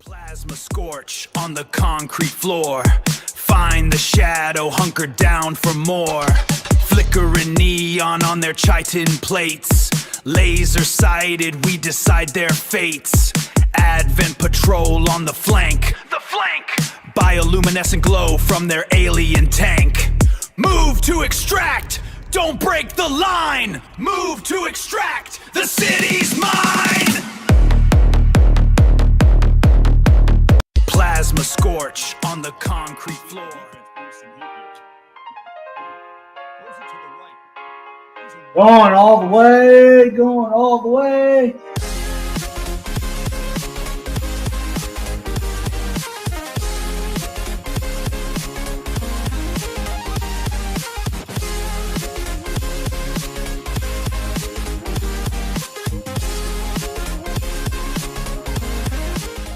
Plasma scorch on the concrete floor. Find the shadow, hunker down for more. Flickering neon on their chitin plates. Laser sighted, we decide their fates. Advent patrol on the flank. The flank! Bioluminescent glow from their alien tank. Move to extract! Don't break the line! Move to extract! The city's mine! Plasma scorch on the concrete floor. Going all the way, going all the way.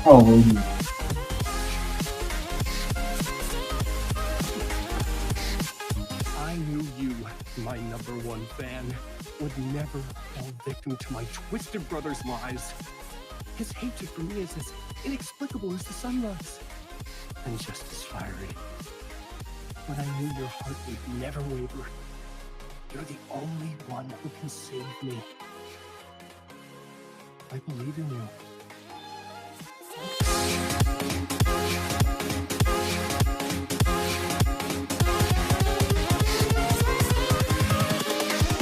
Oh, I knew you, my #1 fan, would never fall victim to my twisted brother's lies. His hatred for me is as inexplicable as the sunrise, and just as fiery. But I knew your heart would never waver. You're the only one who can save me. I believe in you.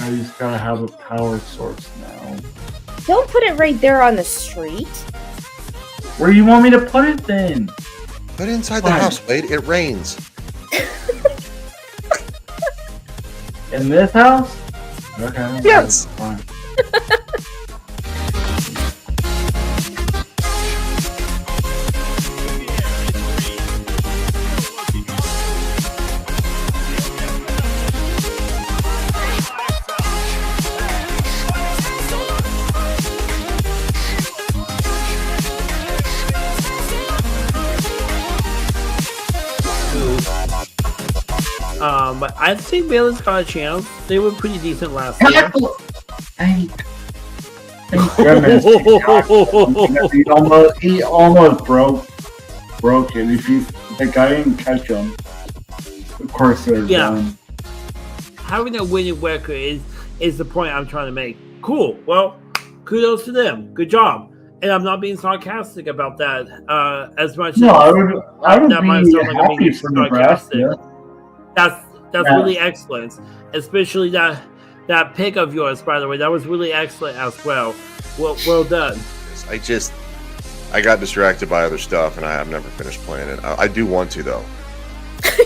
I just gotta have a power source now. Don't put it right there on the street. Where do you want me to put it then? Put it inside the house, Wade. It rains. In this house? Okay. Yes. Fine. But I think Baylor's got a chance. They were pretty decent last year. Thank goodness. he almost broke it. If the guy didn't catch him, of course they're done. Having a winning record is the point I'm trying to make. Cool. Well, kudos to them. Good job. And I'm not being sarcastic about that as much. No, as I would be happy for Nebraska. That's really excellent, especially that pick of yours. By the way, that was really excellent as well. Well done. I got distracted by other stuff, and I've never finished playing it. I do want to though.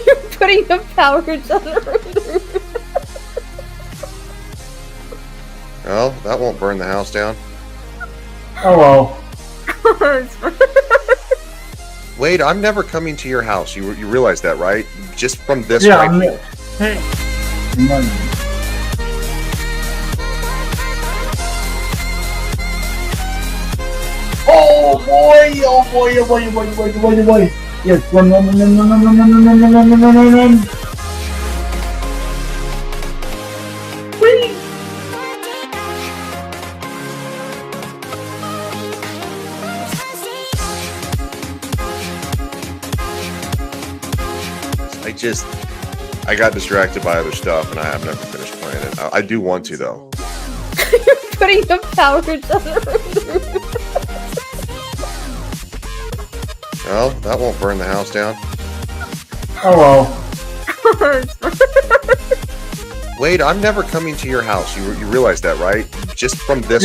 You're putting the power generator. Well, that won't burn the house down. Oh well. Wade, I'm never coming to your house. You realize that, right? Just from this Yeah. Hey. Oh boy! Oh boy! Oh boy! Oh boy! Oh boy! Oh boy! Oh boy! Yes! Run! Whee! I got distracted by other stuff, and I've never finished playing it. I do want to though. You're putting the power generator. Well, that won't burn the house down. Oh well. Wade, I'm never coming to your house. You realize that, right? Just from this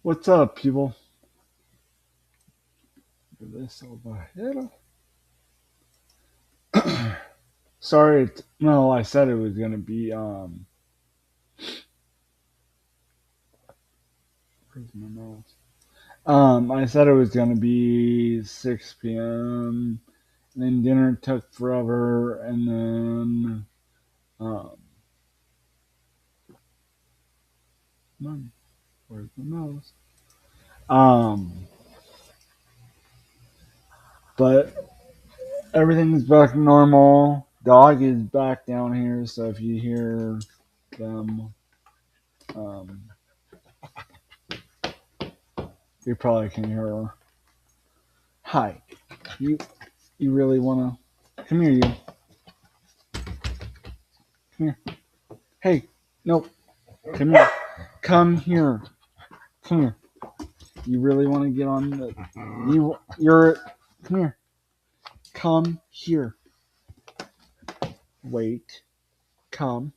What's up, people? Look at this over here. Sorry, no, I said it was gonna be where's my mouse? I said it was gonna be 6 p.m. And then dinner took forever, and then man, where's my mouse? But everything's back to normal. Dog is back down here, so if you hear them, um, you probably can hear her. Hi, you really wanna come here? You come here. Hey, no, come here. Come here. Come here. You really want to get on the? You're. Come here. Come here. Wait. Come.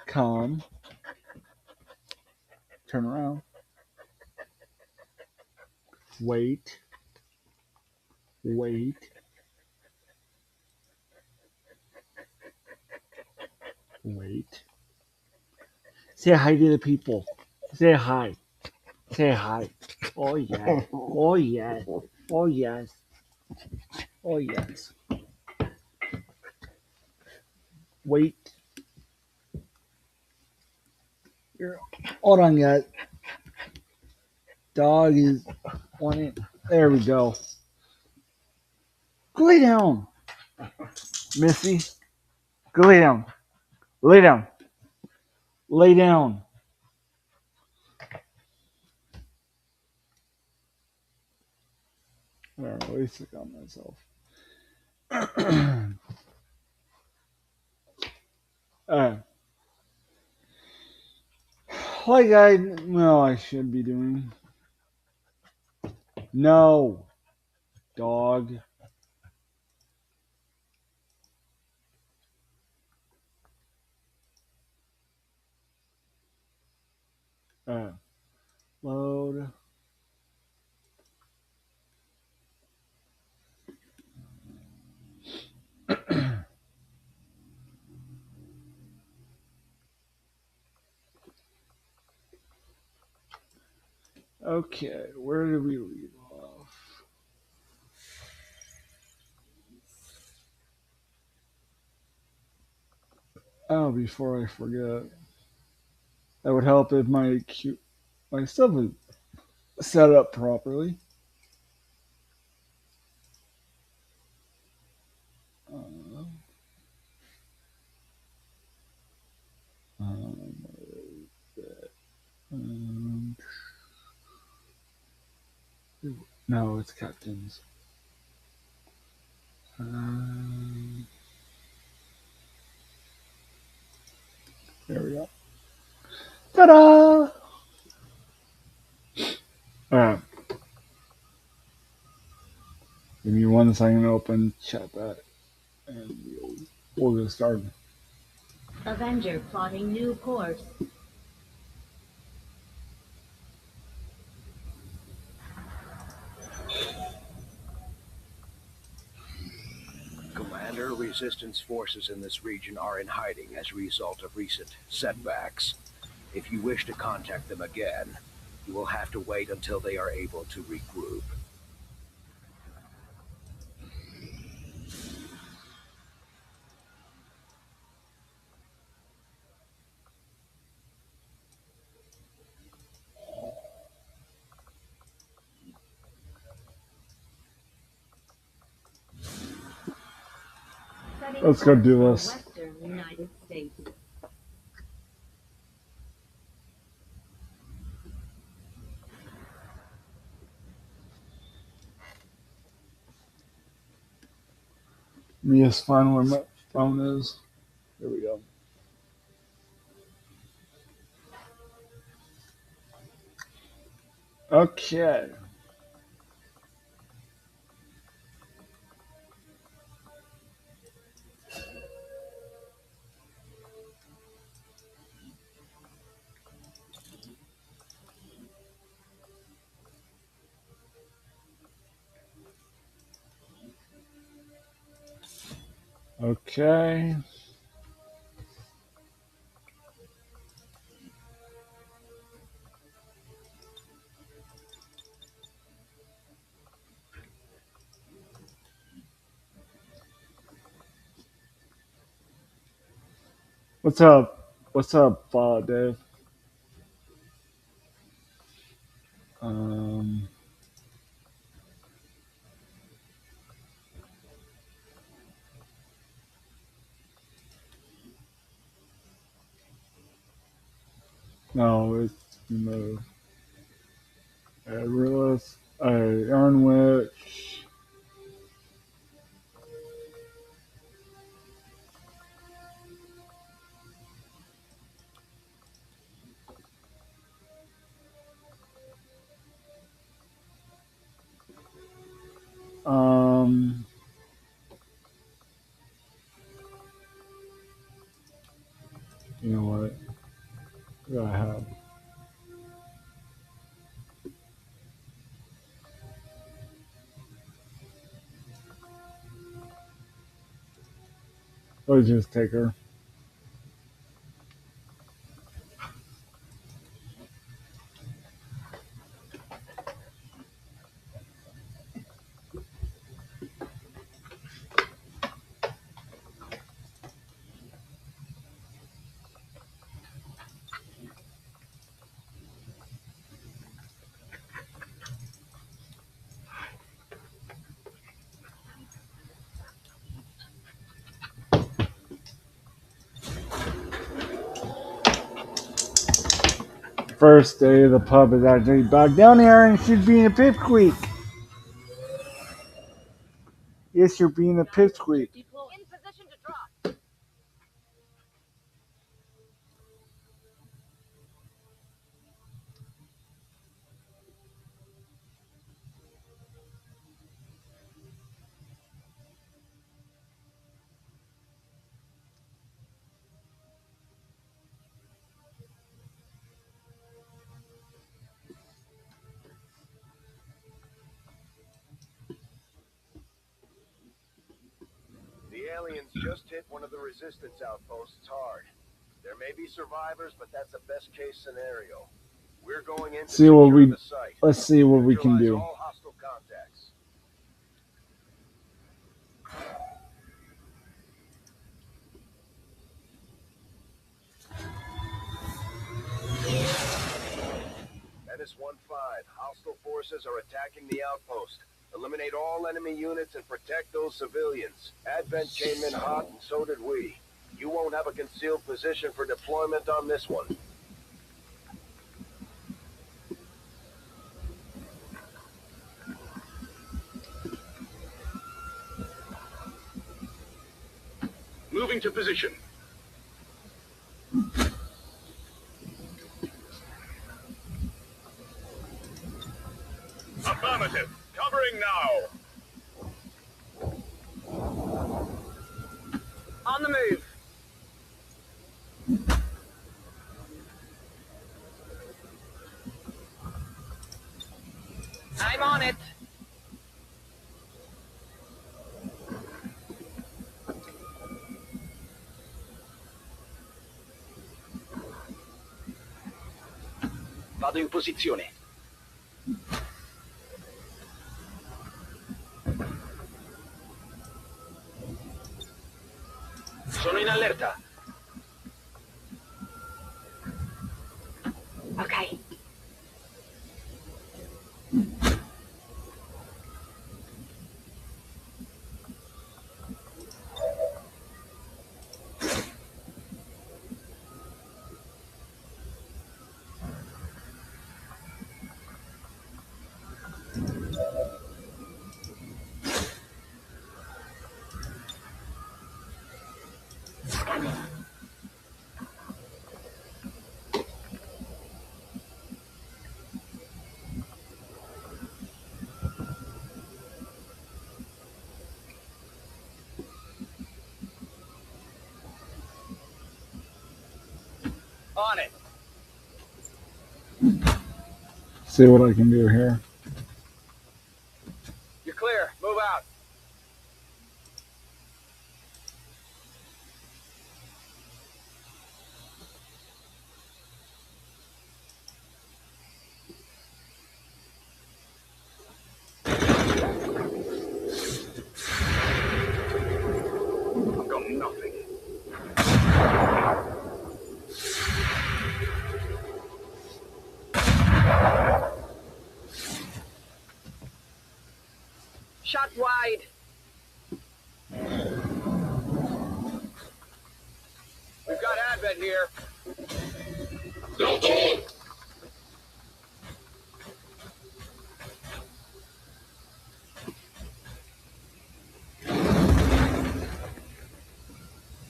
Come. Turn around. Wait. Wait. Wait. Say hi to the people. Say hi. Say hi. Oh yeah. Oh yeah. Oh yes. Oh yes. Wait. Hold on, guys. Dog is on it. There we go. Go lay down, Missy. Go lay down. Lay down. Lay down. I don't really sick on myself. Like I should be doing. No, dog. Load. Okay, where did we leave off? Oh, before I forget, that would help if my stuff was set up properly. Um, no, it's captains. There we go. Ta-da! Alright. Give me 1 second to open chat that, and we'll get started. Avenger plotting new course. Commander, resistance forces in this region are in hiding as a result of recent setbacks. If you wish to contact them again, you will have to wait until they are able to regroup. Let's go do this. Western United States. Let me just find where my phone is. There we go. Okay. Okay. What's up? What's up, Dave? Um, no, it's no. Realist. Aaron Witch. Um, you know what? What do I have? Let's just take her. First day of the pub is actually back down here and she's being a pipsqueak. Yes, you're being a pipsqueak. In position to drop. The aliens just hit one of the resistance outposts hard. There may be survivors, but that's a best case scenario. We're going in to See what secure we. the site. Let's see what we can Neutralize do. all hostile contacts. Menace 1-5. Hostile forces are attacking the outpost. Eliminate all enemy units and protect those civilians. Advent came in hot, and so did we. You won't have a concealed position for deployment on this one. Moving to position. Affirmative. Covering now. On the move. I'm on it. Vado in posizione. Sono in allerta. Okay. On it. See what I can do here. You're clear. Move out. nothing. Shot wide. We've got Advent here.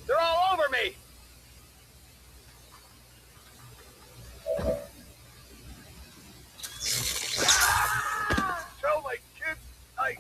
They're all over me. Tell my kids I...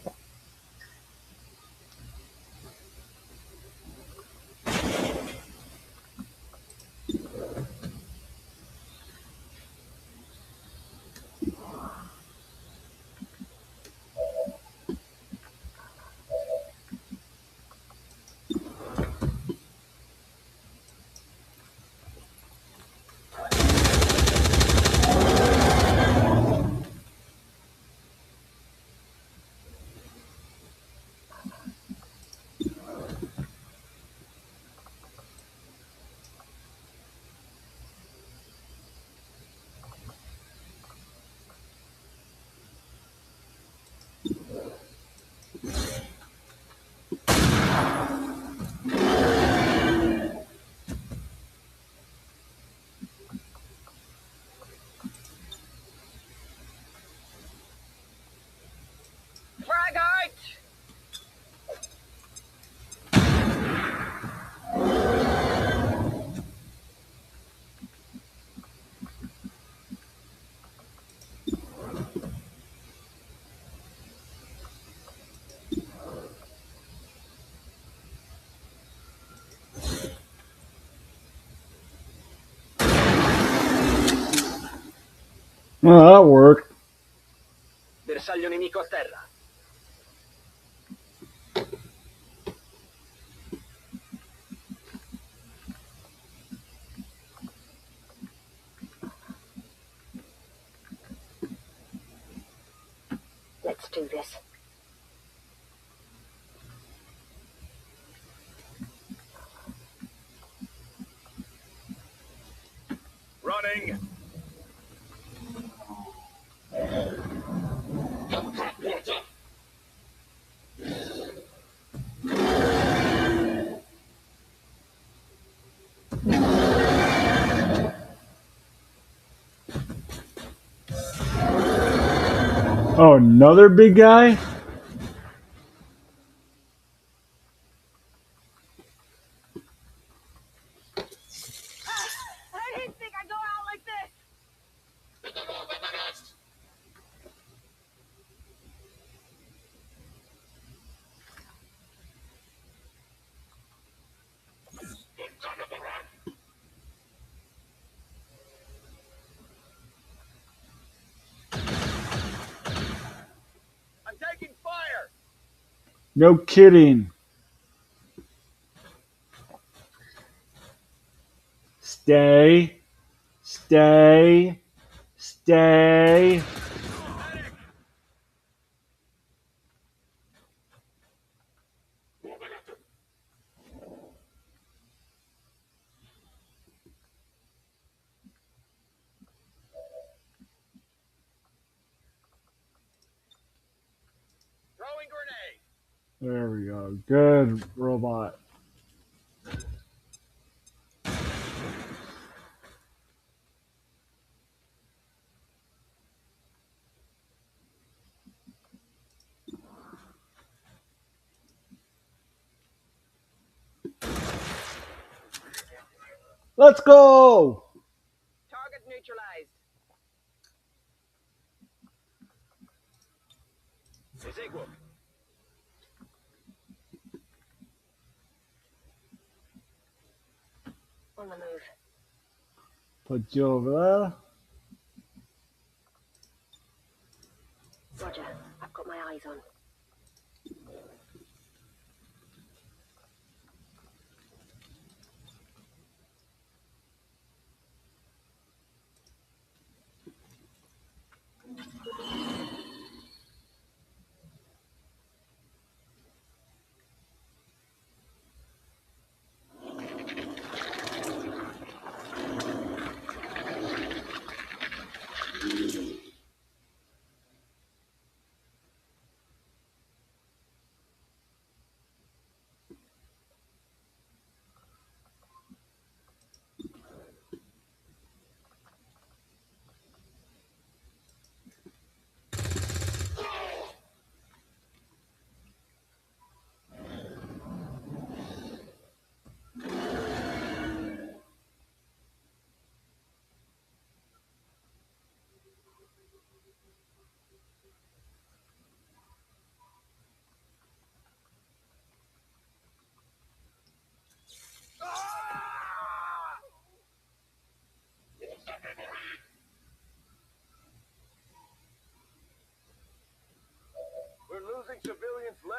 Frag out! Well, that worked. Bersaglio nemico a terra. Let's do this. Running. Oh, another big guy? I didn't think I'd go out like this. I'm taking fire. No kidding. Stay. Stay. Stay. Throwing grenade. There we go. Good robot. Let's go! Target neutralized. Ezequiel. On the move. Put you over there. Roger. I've got my eyes on.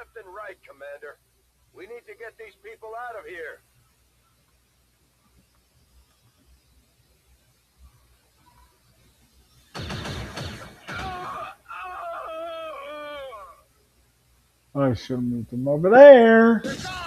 left and right, Commander. We need to get these people out of here. I should have moved them over there. They're gone!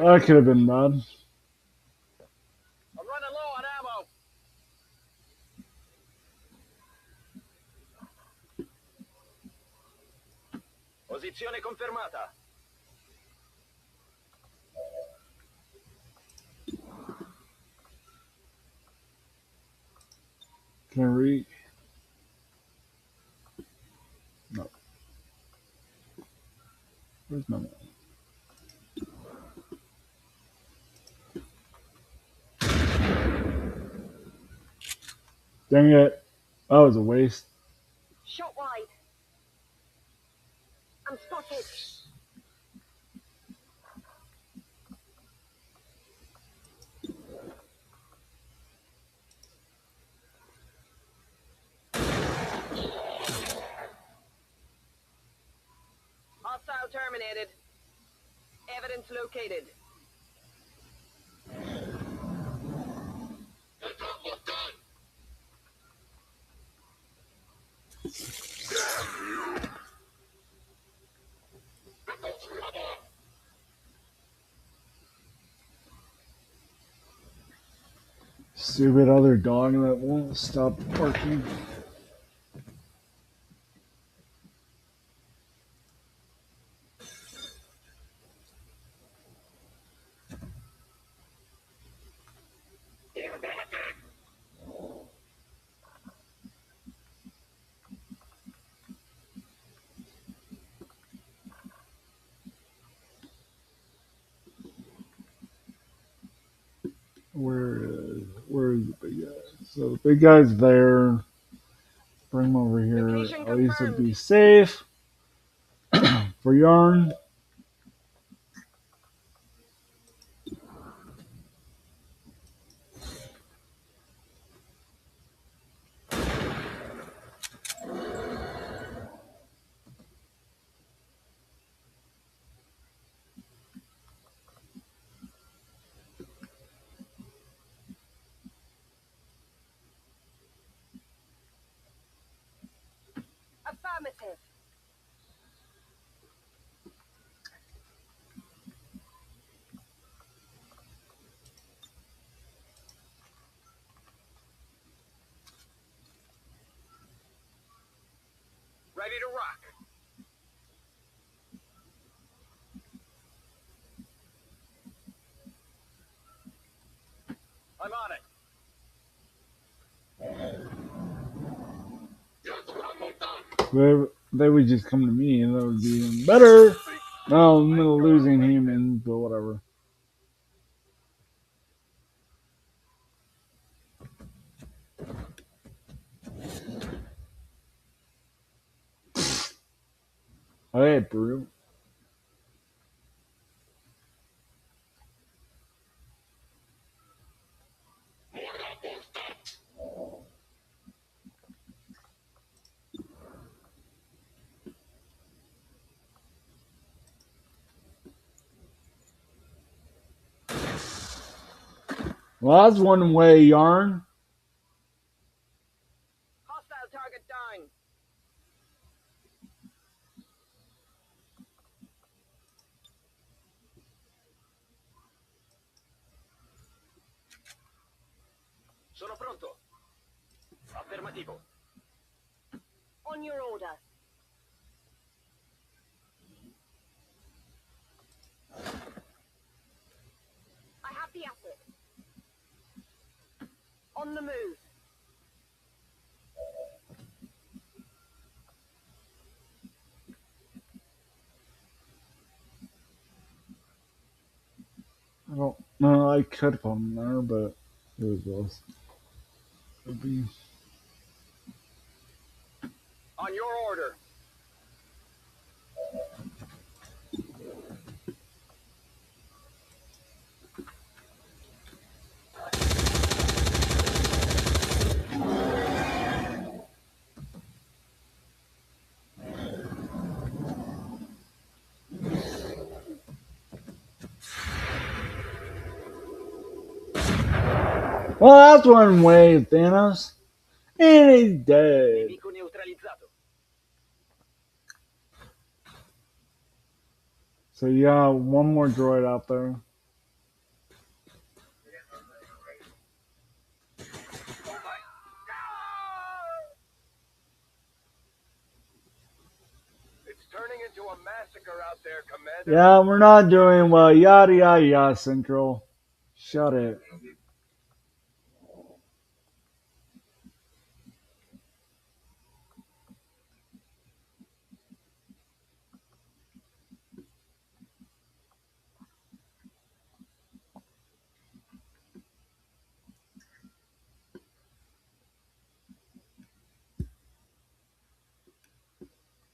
That could have been bad. I'm running low on ammo. Posizione confermata. Can I reach? No. Where's my man? Dang it. That was a waste. Shot wide. I'm spotted. Hostile terminated. Evidence located. Stupid other dog that won't stop barking. Where is the big guy? So the big guy's there. Bring him over here. Location At least it'd confirmed. be safe for Yarn. Affirmative. Ready to rock. I'm on it. They would just come to me and that would be even better. No, I'm losing humans, but whatever. Hey, Brew. Well, that's one way, Yarn. Hostile target down. Pronto? Affermativo. On your order. I have the asset. On the move. I don't know. I could put him there, but it was close. It'd be. On your order. Well, that's one way, Thanos. And he's dead. Nemico neutralizzato. So you got one more droid out there. It's turning into a massacre out there, Commander. Yeah, we're not doing well. Yada yada yada, Central. Shut it.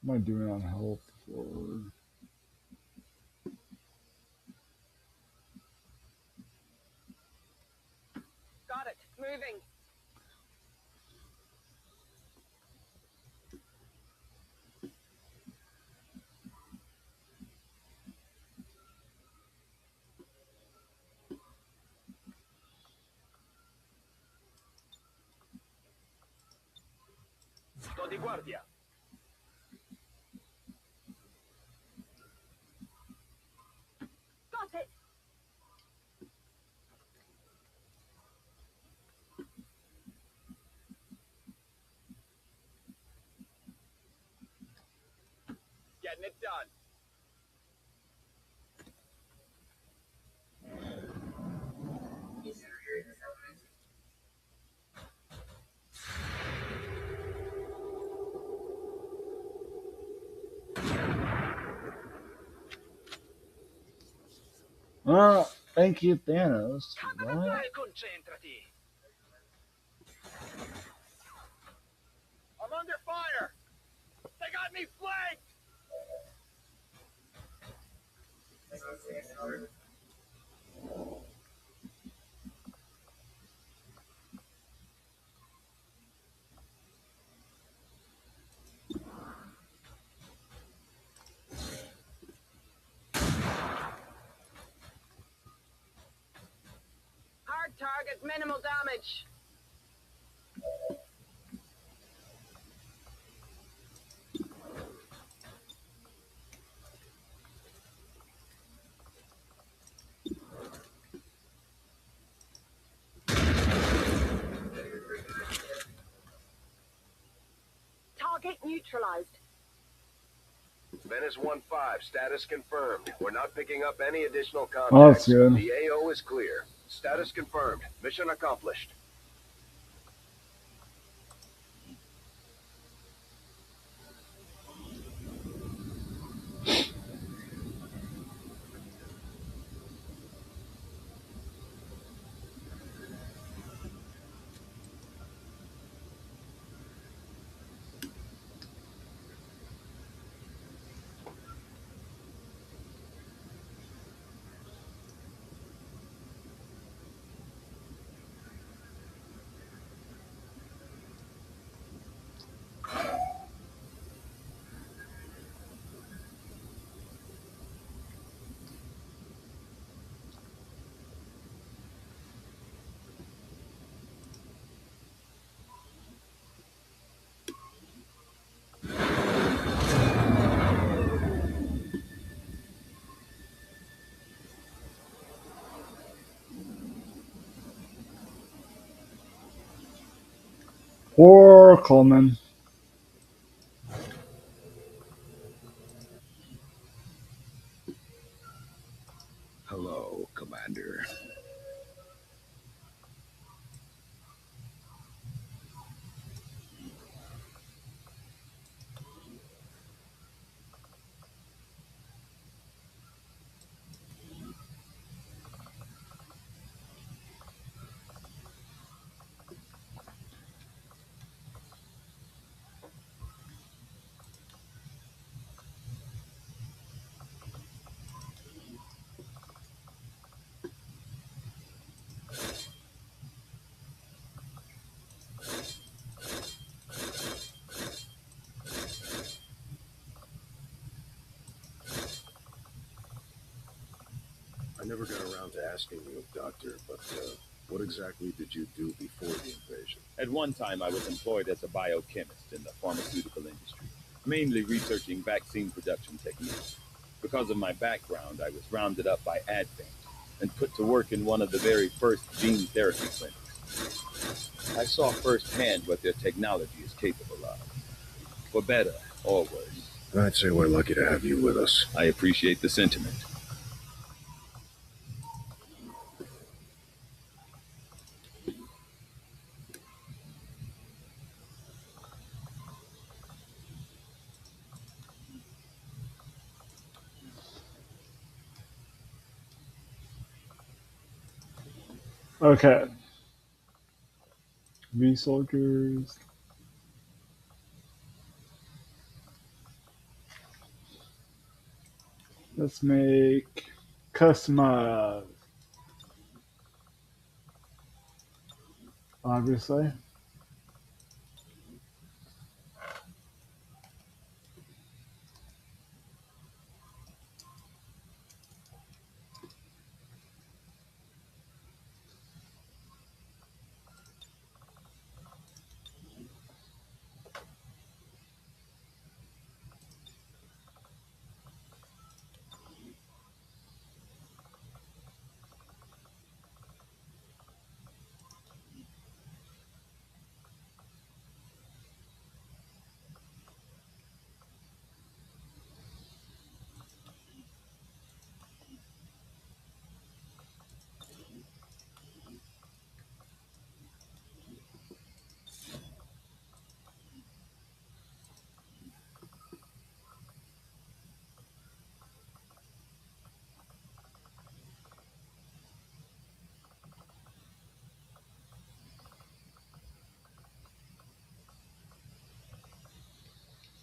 What am I doing on health forward? Got it. Moving. Sto di guardia. Got it. Getting it done. Well, thank you, Thanos. What? Concentrati. I'm under fire. They got me flanked. Hard target, minimal damage. Target neutralized. Menace 1-5, status confirmed. We're not picking up any additional contacts. Oh, that's good. The AO is clear. Status confirmed. Mission accomplished. Or Coleman. Hello, Commander. I never got around to asking you, Doctor, but what exactly did you do before the invasion? At one time, I was employed as a biochemist in the pharmaceutical industry, mainly researching vaccine production techniques. Because of my background, I was rounded up by Advent and put to work in one of the very first gene therapy clinics. I saw firsthand what their technology is capable of, for better or worse. I'd say we're lucky to have you with us. I appreciate the sentiment. Okay. V soldiers. Let's make customize. Obviously.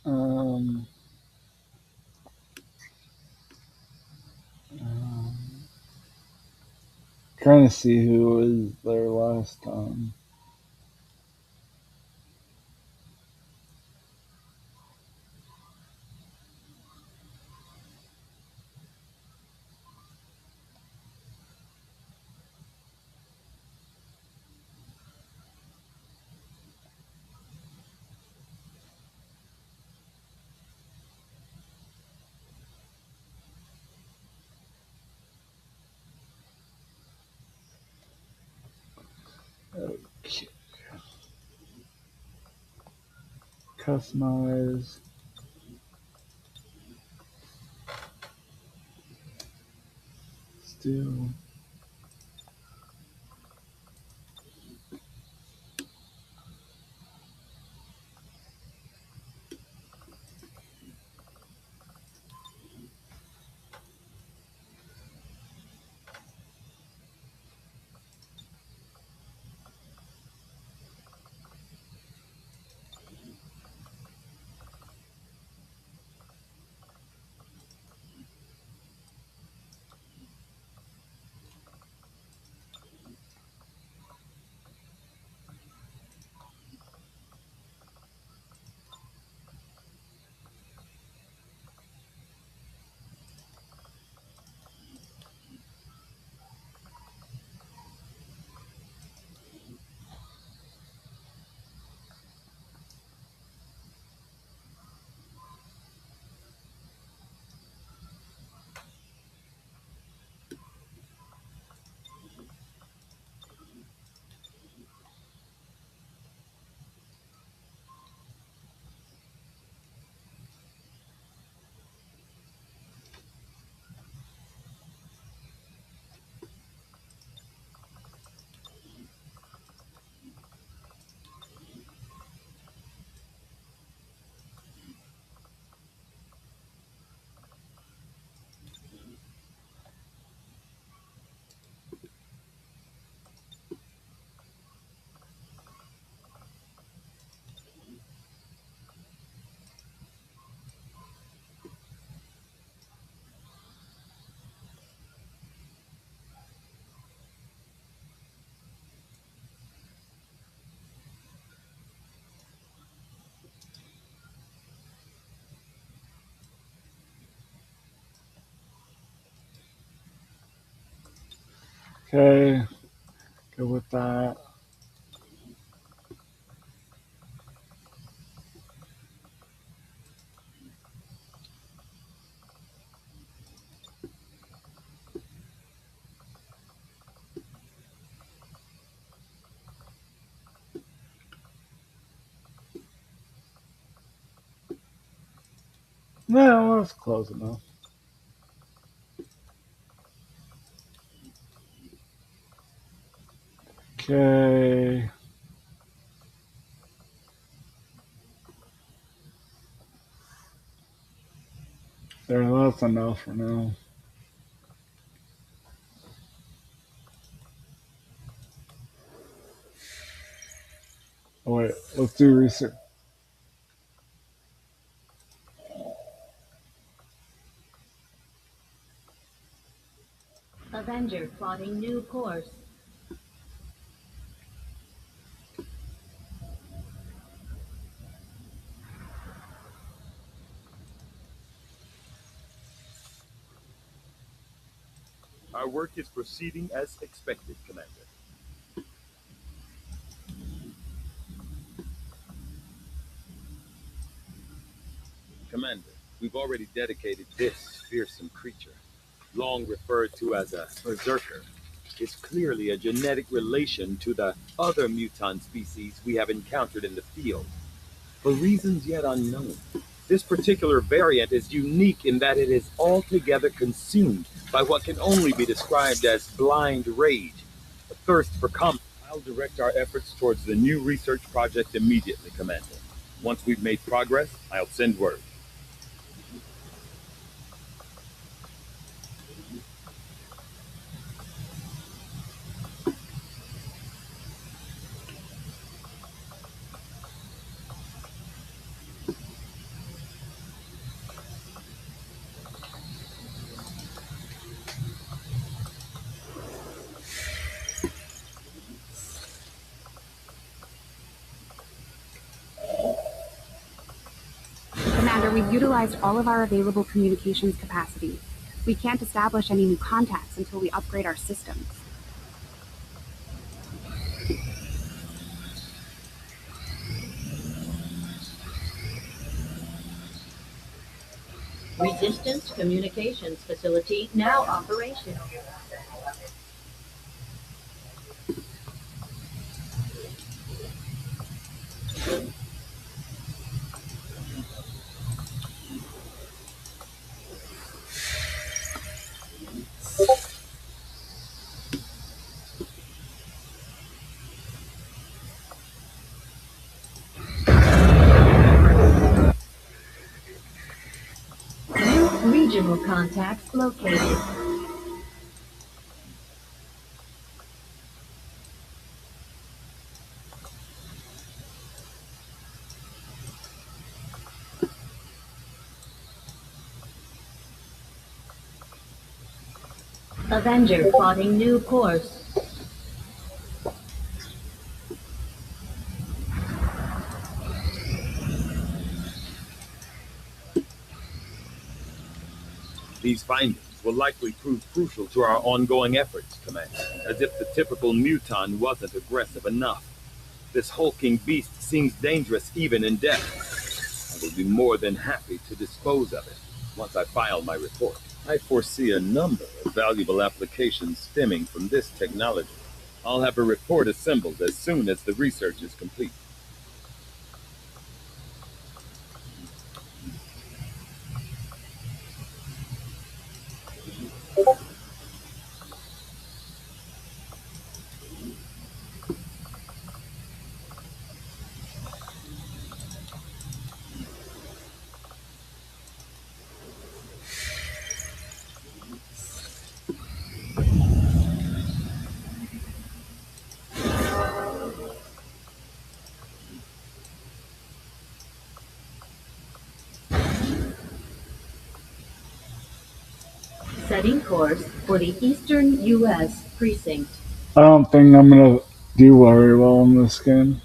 Um, Trying to see who was there last time. Okay. Customize. Still. Okay, go with that. No, that's close enough. Okay. There, that's enough for now. Oh wait, let's do research. Avenger plotting new course. Our work is proceeding as expected, Commander. Commander, we've already dedicated this fearsome creature, long referred to as a berserker, is clearly a genetic relation to the other mutant species we have encountered in the field. For reasons yet unknown, this particular variant is unique in that it is altogether consumed by what can only be described as blind rage, a thirst for combat. I'll direct our efforts towards the new research project immediately, Commander. Once we've made progress, I'll send word. Commander, we've utilized all of our available communications capacity. We can't establish any new contacts until we upgrade our systems. Resistance communications facility now operational. New regional contacts located. Avenger plotting new course. These findings will likely prove crucial to our ongoing efforts, Commander, as if the typical muton wasn't aggressive enough. This hulking beast seems dangerous even in death. I will be more than happy to dispose of it once I file my report. I foresee a number of valuable applications stemming from this technology. I'll have a report assembled as soon as the research is complete. Setting course for the Eastern U.S. precinct. I don't think I'm gonna do very well in this game.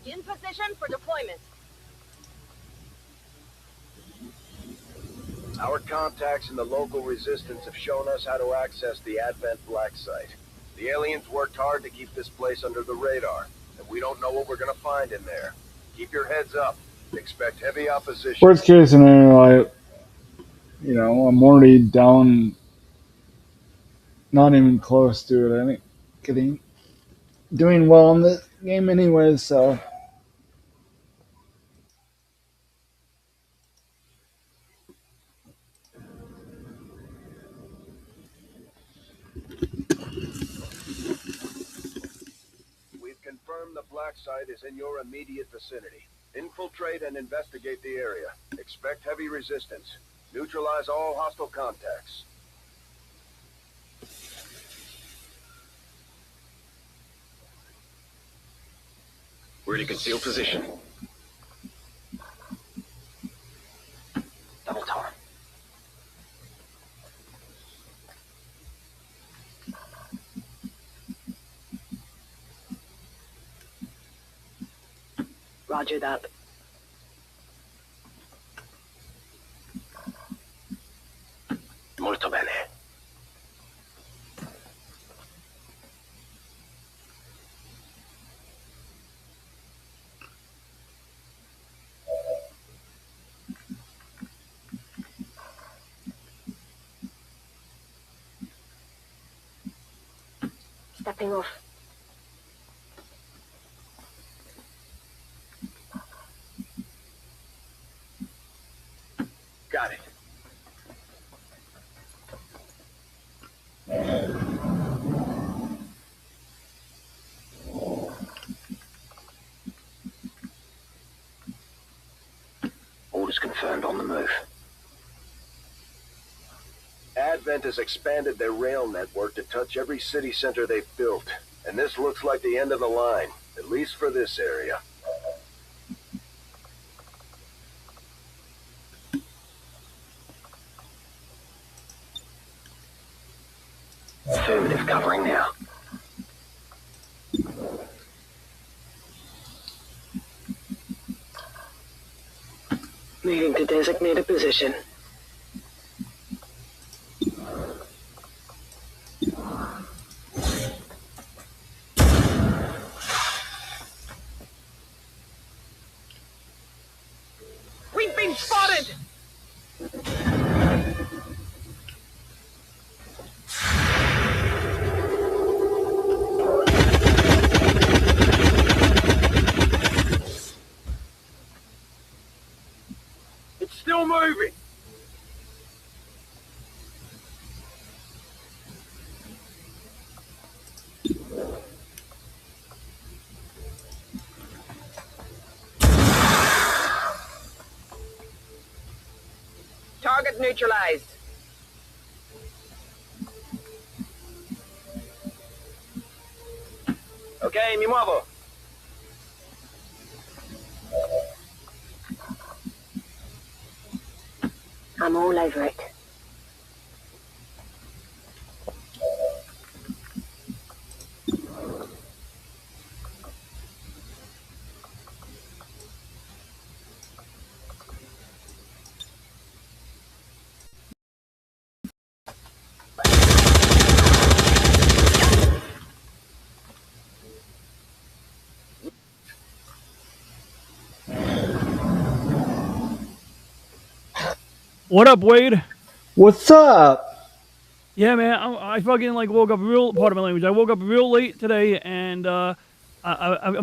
In position for deployment. Our contacts in the local resistance have shown us how to access the Advent Black Site. The aliens worked hard to keep this place under the radar, and we don't know what we're gonna find in there. Keep your heads up. Expect heavy opposition. Worst case scenario, I'm already down, not even close to it. I think doing well in this game anyway, so. We've confirmed the Black Site is in your immediate vicinity. Infiltrate and investigate the area. Expect heavy resistance. Neutralize all hostile contacts. We're in a concealed position. Double time. Roger that. Molto bene. Stepping off. Got it. Orders confirmed on the move. Advent has expanded their rail network to touch every city center they've built, and this looks like the end of the line, at least for this area. Affirmative, covering now. Moving to designated position. We've been spotted! It's still moving! Target neutralized. Okay, mi muovo. I'm all over it. What up, Wade? What's up? Yeah, man, I fucking woke up real. Pardon my language. I woke up real late today, and I'm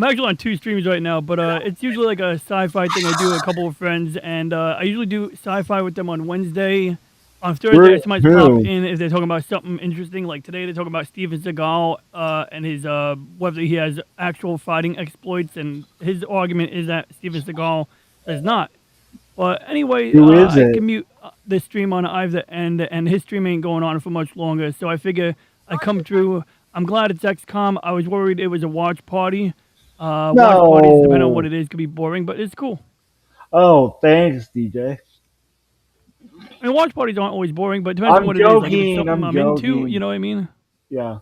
actually on 2 streams right now. But it's usually like a sci-fi thing I do with a couple of friends, and I usually do sci-fi with them on Wednesday. On Thursday, I might pop in if they're talking about something interesting. Like today, they're talking about Steven Seagal and his whether he has actual fighting exploits, and his argument is that Steven Seagal does not. But anyway, I can mute this stream on either end, and his stream ain't going on for much longer. So I figure I come through. I'm glad it's XCOM. I was worried it was a watch party. Watch parties, depending on what it is, could be boring, but it's cool. Oh, thanks, DJ. I mean, watch parties aren't always boring, but it depends on what it is. Like if it's something I'm into, you know what I mean? Yeah.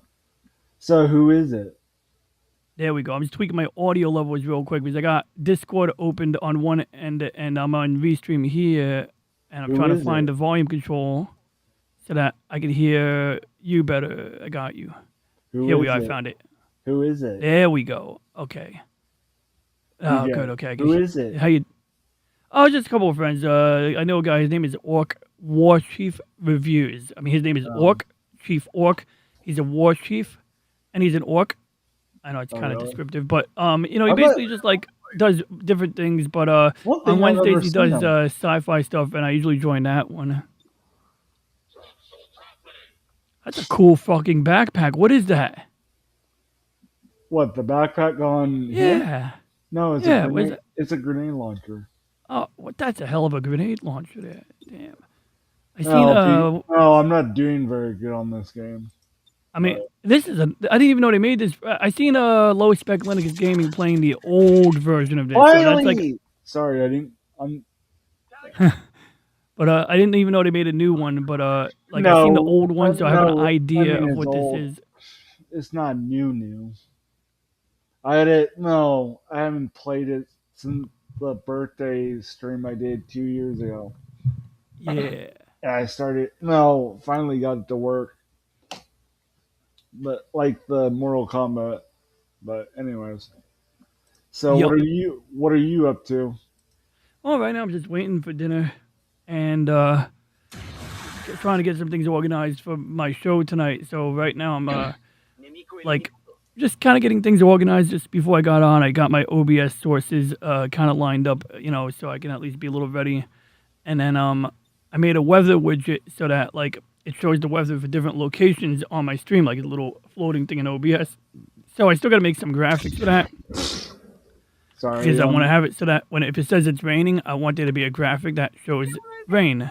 So who is it? There we go. I'm just tweaking my audio levels real quick because I got Discord opened on one end and I'm on Restream here, and I'm Who trying to is find it? the volume control so that I can hear you better. I got you. Who Here we is are. I it? found it. Who is it? There we go. Okay. Oh, DJ, good. Okay. I who guess is it? How you? Oh, just a couple of friends. I know a guy. His name is Orc War Chief Reviews. I mean, his name is Orc Chief Orc. He's a war chief, and he's an orc. I know it's kind of really? descriptive, but you know, he I bet- basically just like does different things. But One thing on I've Wednesdays ever he seen does him. sci-fi stuff, and I usually join that one. That's a cool fucking backpack. What is that? What, the backpack gone? Yeah. No, it's Yeah, a what is grenade. It's a grenade launcher. Oh, what? That's a hell of a grenade launcher there. Damn. I seen Oh, I'm not doing very good on this game. I mean, this is a. I didn't even know they made this. I seen low spec Linux Gaming playing the old version of this. So that's like. Finally! Sorry, I didn't. But I didn't even know they made a new one. But like I seen the No, old one, so I have an no, idea I mean, of it's what old. this is. It's not new. I had it. No, I haven't played it since the birthday stream I did 2 years ago. Yeah. I started. Finally got it to work. But like the Mortal Kombat. But anyways. So Yup. what are you up to? Well, right now I'm just waiting for dinner, and trying to get some things organized for my show tonight. So right now I'm like just kind of getting things organized. Just before I got on, I got my OBS sources kind of lined up, you know, so I can at least be a little ready. And then I made a weather widget so that like it shows the weather for different locations on my stream, like a little floating thing in OBS. So I still got to make some graphics for that. Sorry. Because I want to have it so that if it says it's raining, I want there to be a graphic that shows rain.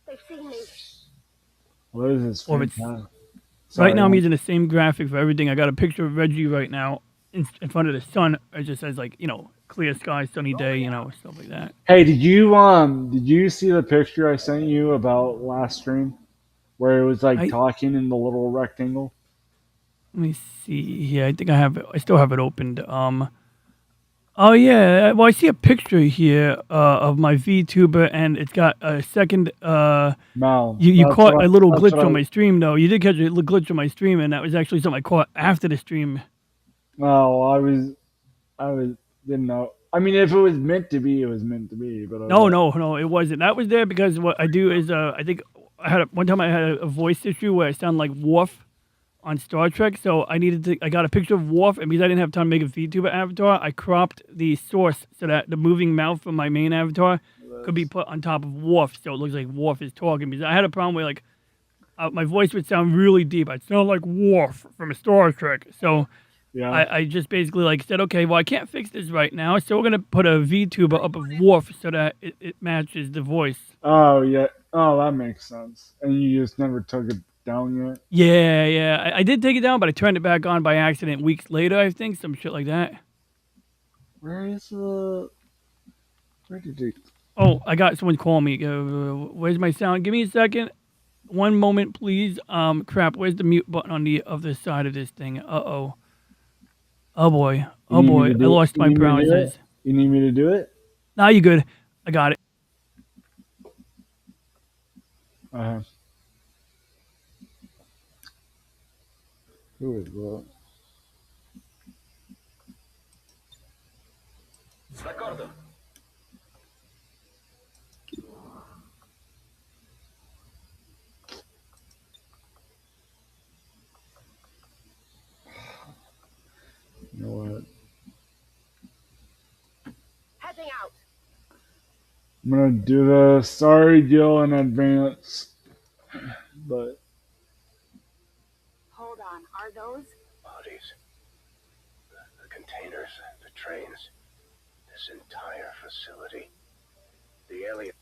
They've seen me. What is this? Or it's, Sorry, right now I'm using the same graphic for everything. I got a picture of Reggie right now in front of the sun. It just says like, you know, clear sky, sunny day, you know, stuff like that. Hey, did you see the picture I sent you about last stream, where it was like talking in the little rectangle? Let me see here. I think I still have it opened. Oh yeah. Well, I see a picture here of my VTuber, and it's got a second. No. You caught a little glitch on my stream, though. You did catch a little glitch on my stream, and that was actually something I caught after the stream. No, I didn't know. I mean, if it was meant to be, it was meant to be. But No, it wasn't. That was there because what I do is I think one time I had a voice issue where I sound like Worf on Star Trek, so I got a picture of Worf, and because I didn't have time to make a VTuber avatar, I cropped the source so that the moving mouth from my main avatar could be put on top of Worf, so it looks like Worf is talking. Because I had a problem where like my voice would sound really deep. I'd sound like Worf from Star Trek. So yeah. I just basically like said, okay, well I can't fix this right now, so we're gonna put a VTuber up of Worf so that it matches the voice. Oh yeah. Oh, that makes sense. And you just never took it down yet? Yeah. I did take it down, but I turned it back on by accident weeks later, I think. Some shit like that. Where did it? Oh, I got someone call me. Where's my sound? Give me a second. One moment, please. Crap, where's the mute button on the other side of this thing? Uh-oh. Oh, boy. I lost my browsers. You need me to do it? Nah, you good. I got it. Who is that? D'accordo. You know what? Heading out. I'm gonna do the sorry deal in advance, but Hold on, are those? Bodies. The containers, the trains, this entire facility. The alien.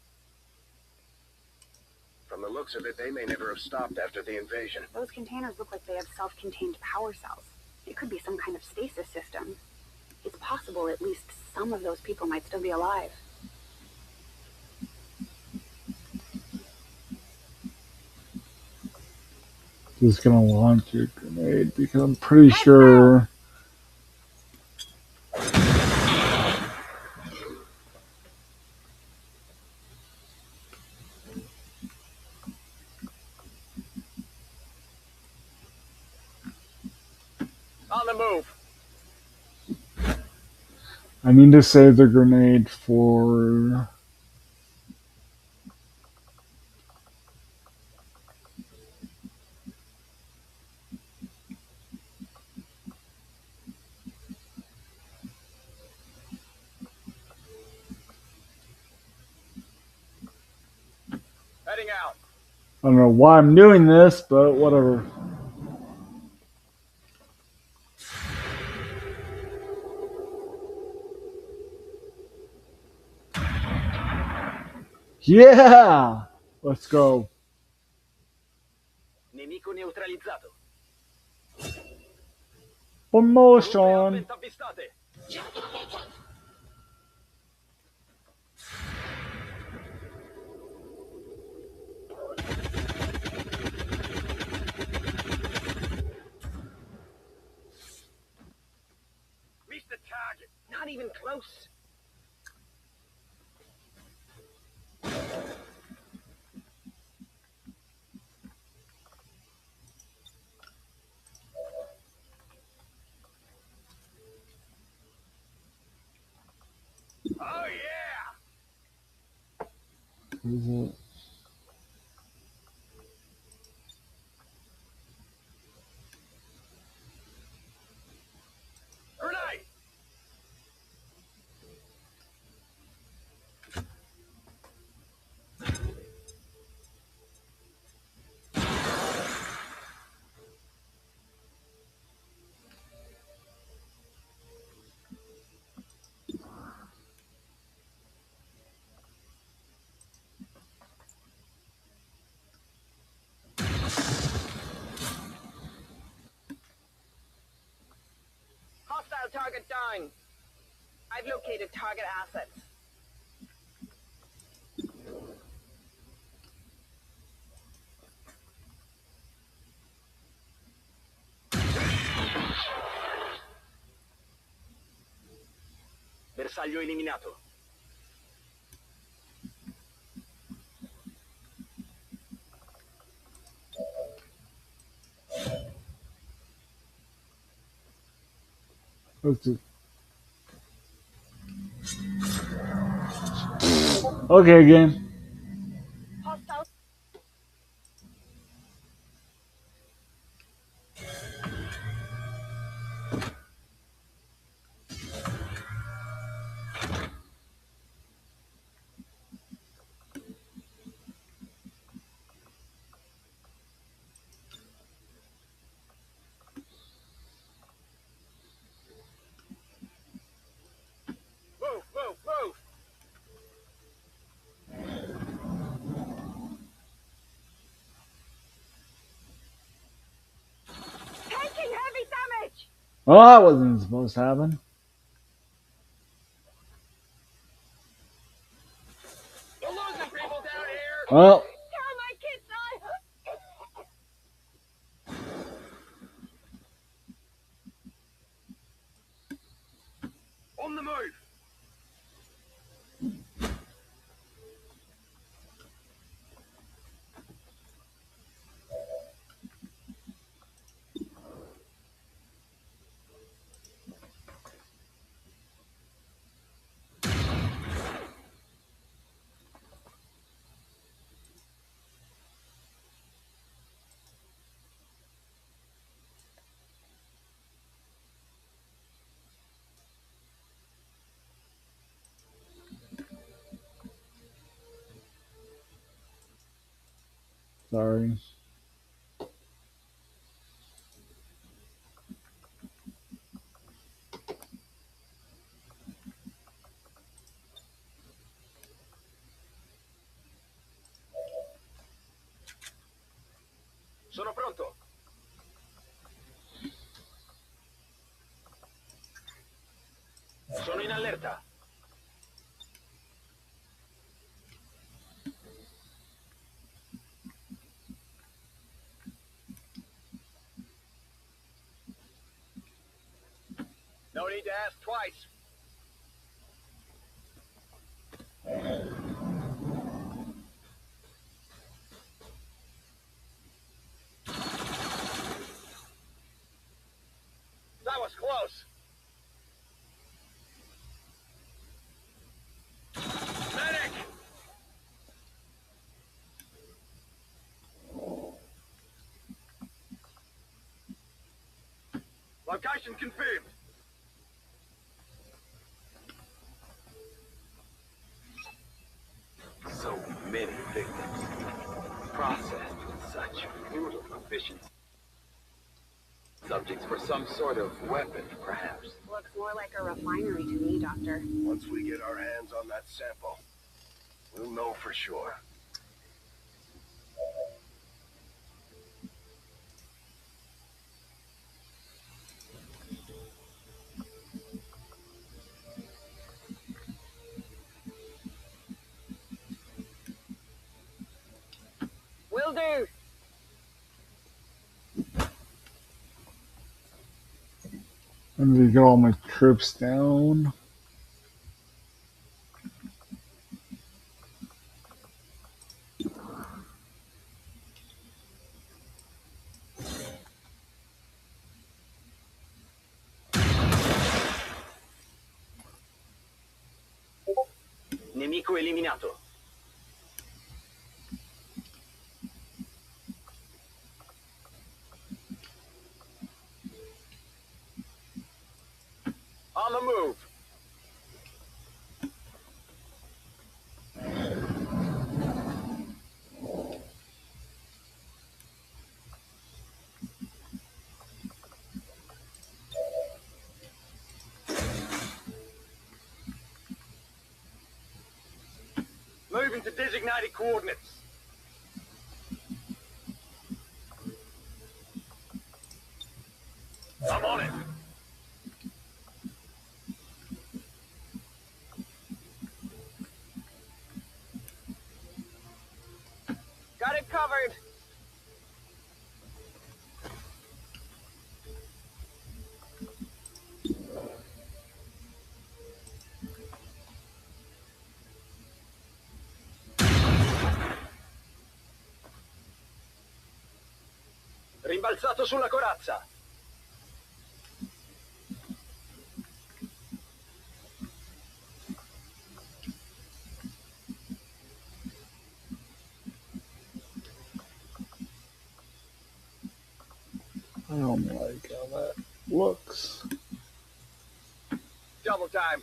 From the looks of it, they may never have stopped after the invasion. Those containers look like they have self-contained power cells. It could be some kind of stasis system. It's possible at least some of those people might still be alive. just gonna launch a grenade because I'm pretty sure On the move. I need to save the grenade for... Heading out. I don't know why I'm doing this, but whatever. Yeah! Let's go. Nemico neutralizzato. Promotion! Avvistate. Reach the target. Not even close. Oh yeah! Is it? Grenade! Hostile target down. I've located target assets. Bersaglio eliminato. Let's do. Okay, game. Hostile. Move, move, move! Taking heavy damage. Well, that wasn't supposed to happen. We're losing people down here! Well, Tell my kids On the move! sorry. Sono pronto. Sono in allerta. No need to ask twice. Location confirmed. So many victims, processed with such brutal efficiency. Subjects for some sort of weapon, perhaps. Looks more like a refinery to me, Doctor. Once we get our hands on that sample, we'll know for sure. Will do. I need to get all my troops down. Nemico eliminato. On the move. Moving to designated coordinates. I'm on it. Got it covered. Rimbalzato sulla corazza. I don't like how that looks. Double time.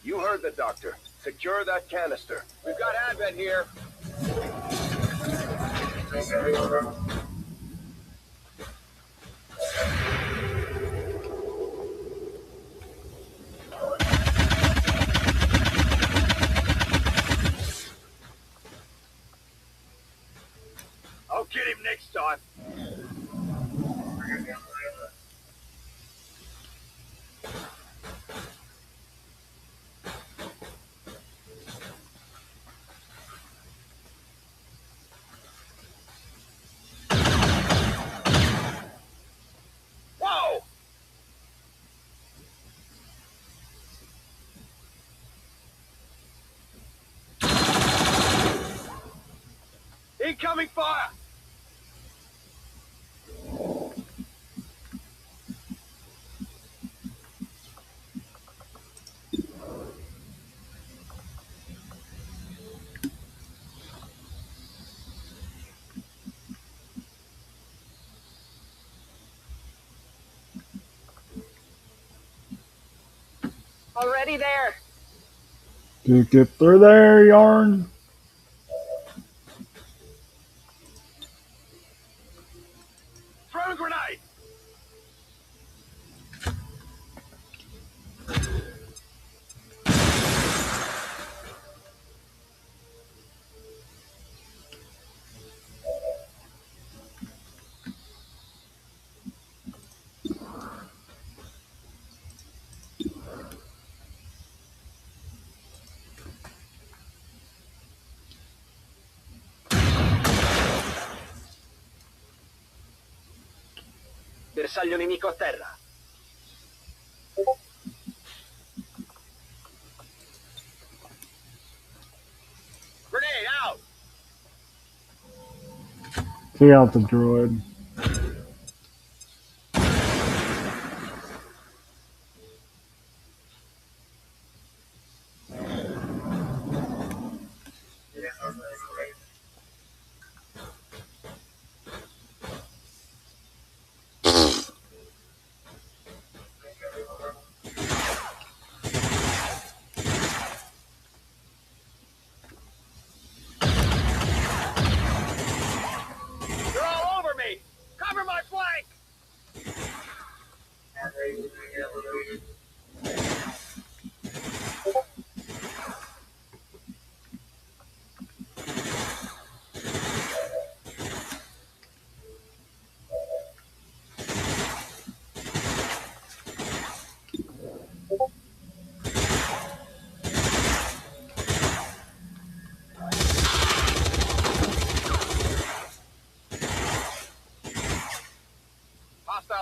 You heard the doctor. Secure that canister. We've got Advent here. I'll get him next time. Whoa! Incoming fire! Already there. Get through there, Yarn. Throw a grenade! Bersaglio nemico a terra. Grenade out! Take out the droid.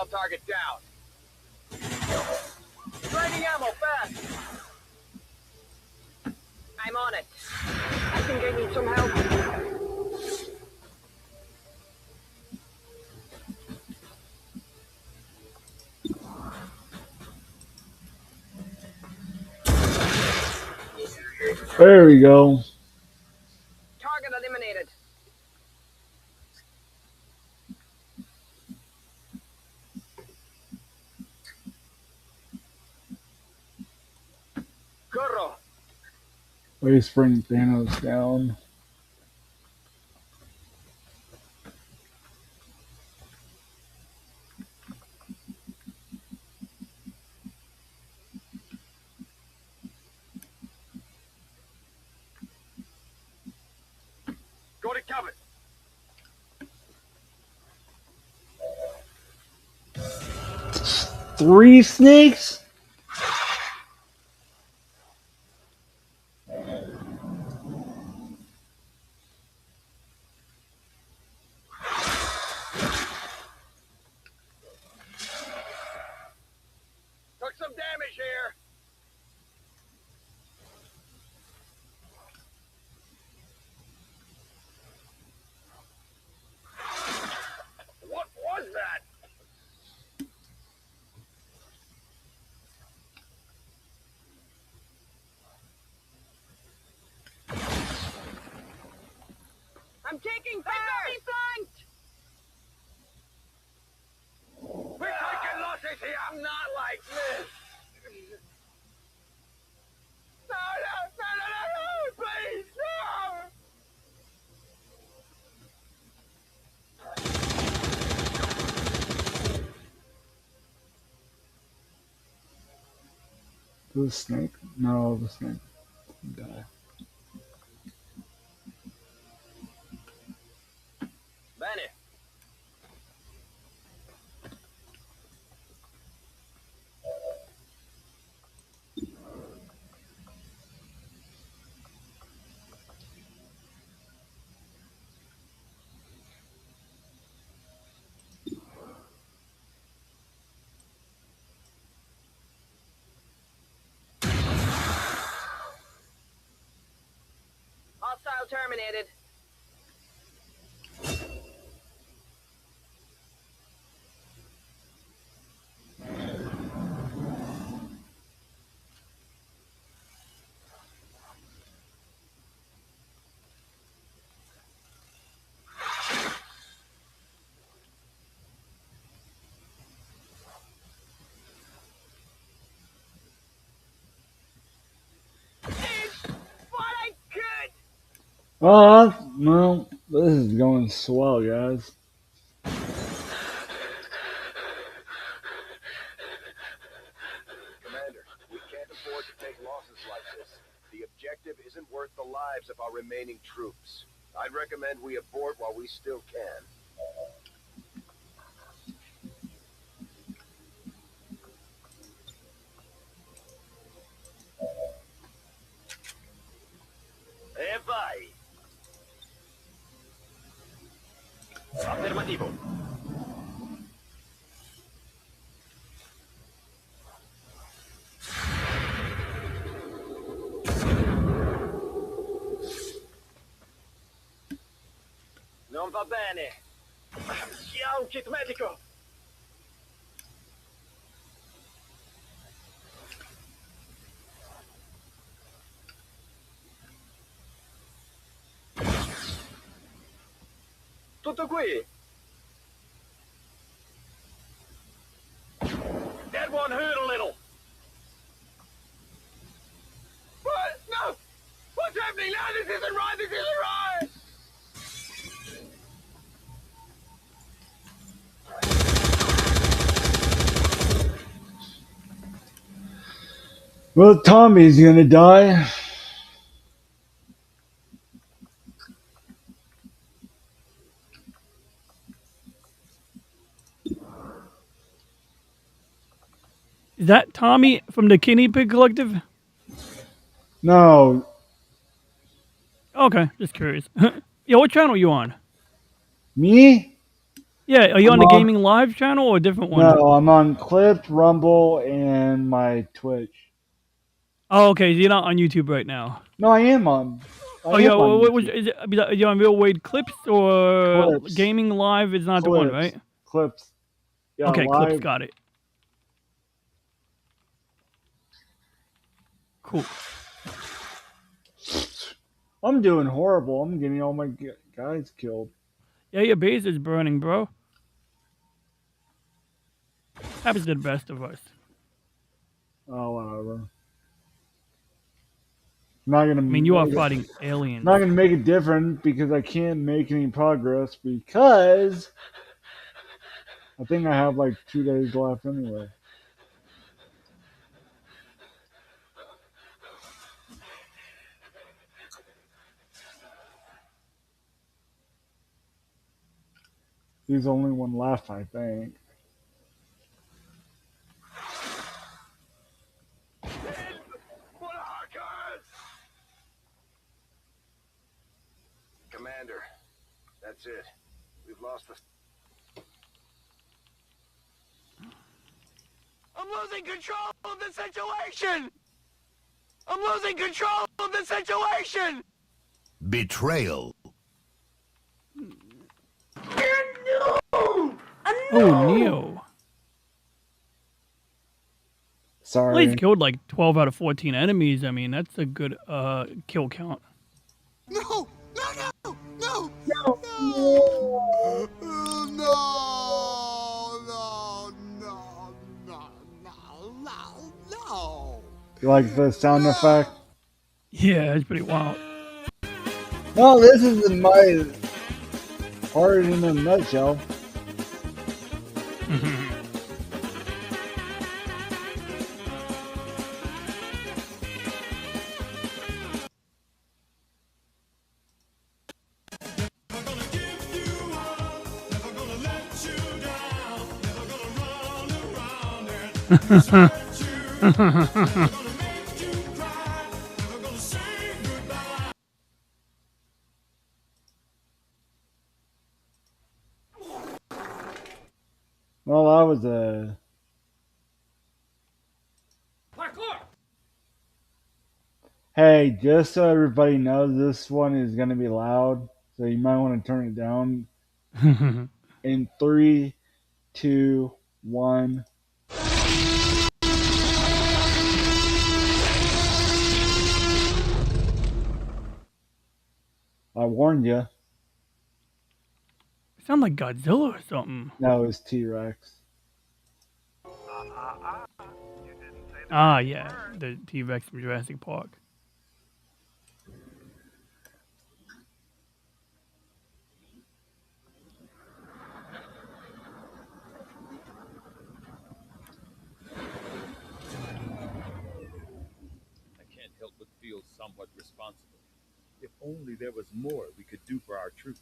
Hostile target down. Draining ammo, fast! I'm on it. I think I need some help. There we go. Target eliminated. Curro! Let's bring Thanos down. Go to cover! 3 snakes? Took some damage here! What was that? I'm taking fire! Be flanked! We're taking losses here! Not like this! No, please, no! The snake? No, the snake. Die. Benny. Hostile terminated. Well, this is going swell, guys. Commander, we can't afford to take losses like this. The objective isn't worth the lives of our remaining troops. I'd recommend we abort while we still can. Vai! Affermativo. Non va bene. Chi ha un kit medico? Tutto qui? That one hurt a little. What? No! What's happening now? This isn't right! This isn't right! Well, Tommy's gonna die. Is that Tommy from the Guinea Pig Collective? No. Okay, just curious. Yo, what channel are you on? Me? Yeah, are you on I'm the on- gaming live channel or a different one? No, I'm on Clip, Rumble, and my Twitch. Oh, okay. So you're not on YouTube right now. No, I am on. Oh yeah, is it? Are you on Real Wade Clips or Clips. Gaming Live? Is not the one, right? Clips. Yeah, Okay, live. Clips. Got it. Cool. I'm doing horrible. I'm getting all my guys killed. Yeah, your base is burning, bro. Happens to the best of us. Oh, whatever. Not gonna. I mean, you are fighting aliens. Not gonna make it different because I can't make any progress because I think I have like 2 days left anyway. There's only one left, I think. Commander, that's it. We've lost the... I'm losing control of the situation! I'm losing control of the situation! Betrayal. Oh, Neo. Sorry. Well, he's killed like 12 out of 14 enemies. I mean, that's a good kill count. No! No, no! No! No. No! No! No! No! No! No! No! You like the sound effect? Yeah, it's pretty wild. No, this isn't my part in a nutshell. Well, that was a... Hey, just so everybody knows, this one is going to be loud, so you might want to turn it down. In 3, 2, 1... I warned you. Sound like Godzilla or something. No, it was T-Rex. Ah, yeah, the T-Rex from Jurassic Park. I can't help but feel somewhat responsible. If only there was more we could do for our troops.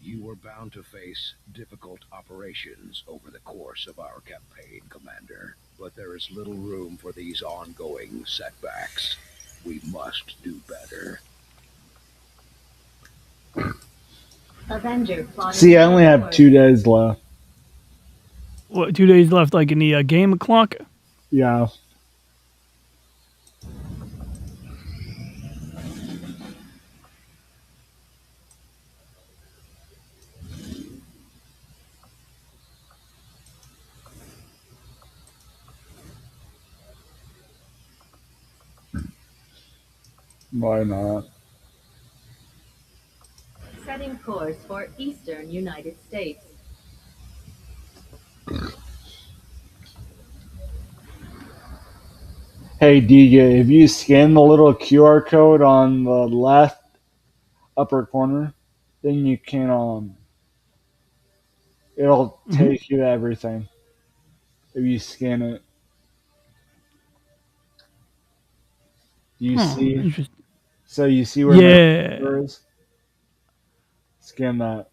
You were bound to face difficult operations over the course of our campaign, Commander. But there is little room for these ongoing setbacks. We must do better. Avenger. See, I only have 2 days left. What, 2 days left, like in the game clock? Yeah. Why not? Setting course for Eastern United States. Hey, DJ, if you scan the little QR code on the left upper corner, then you can, it'll take you to everything. If you scan it. Do you see? Interesting. So you see where Yeah. my is? Scan that.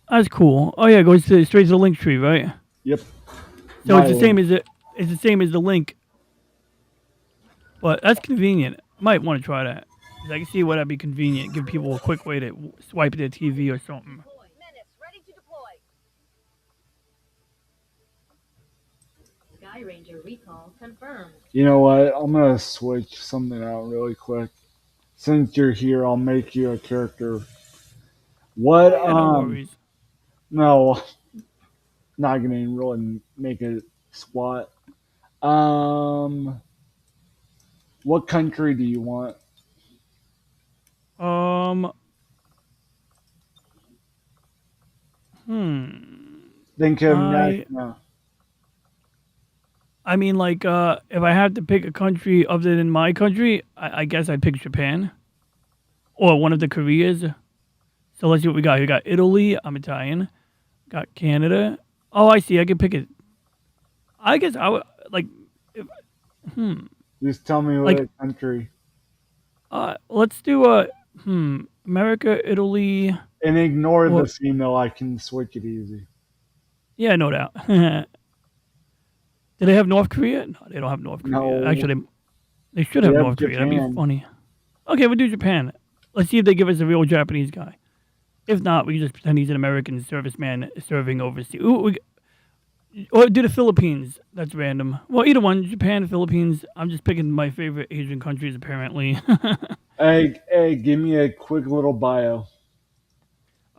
That's cool. Oh yeah, it goes straight to the link tree, right? Yep. So it's the same as it's the same as the link. But that's convenient. Might want to try that. 'Cause I can see why that'd be convenient. Give people a quick way to swipe their TV or something. Sky Ranger recall confirmed. You know what? I'm gonna switch something out really quick. Since you're here, I'll make you a character. What? Yeah, no worries. No, not gonna really make it squat. What country do you want? Think of national. I mean, like, if I had to pick a country other than my country, I guess I'd pick Japan or one of the Koreas. So let's see what we got. We got Italy. I'm Italian. Got Canada. Oh, I see. I can pick it. I guess I would like. If, Just tell me what country. Let's do America, Italy, and ignore the female. I can switch it easy. Yeah, no doubt. Do they have North Korea? No, they don't have North Korea. No. Actually, they should have North Korea. That'd be funny. Okay, we'll do Japan. Let's see if they give us a real Japanese guy. If not, we can just pretend he's an American serviceman serving overseas. Or do the Philippines. That's random. Well, either one. Japan, Philippines. I'm just picking my favorite Asian countries, apparently. Hey, give me a quick little bio.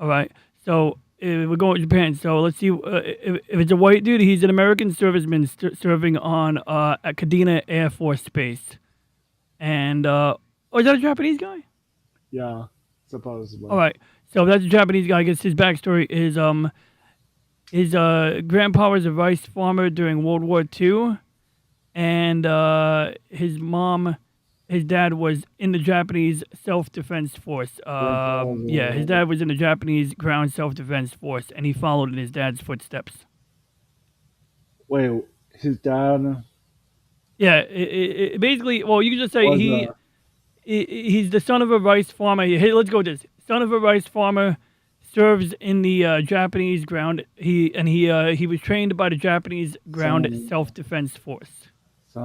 All right. So we're going with Japan. So let's see. If it's a white dude, he's an American serviceman serving on at Kadena Air Force Base. And, is that a Japanese guy? Yeah, supposedly. All right. So if that's a Japanese guy, I guess his backstory is his grandpa was a rice farmer during World War II, and his dad was in the Japanese self-defense force. Yeah, his dad was in the Japanese ground self-defense force, and he followed in his dad's footsteps. Wait, his dad? Yeah, basically, well, you can just say he's the son of a rice farmer. Hey, let's go with this. Son of a rice farmer, serves in the Japanese ground. He was trained by the Japanese ground self-defense force.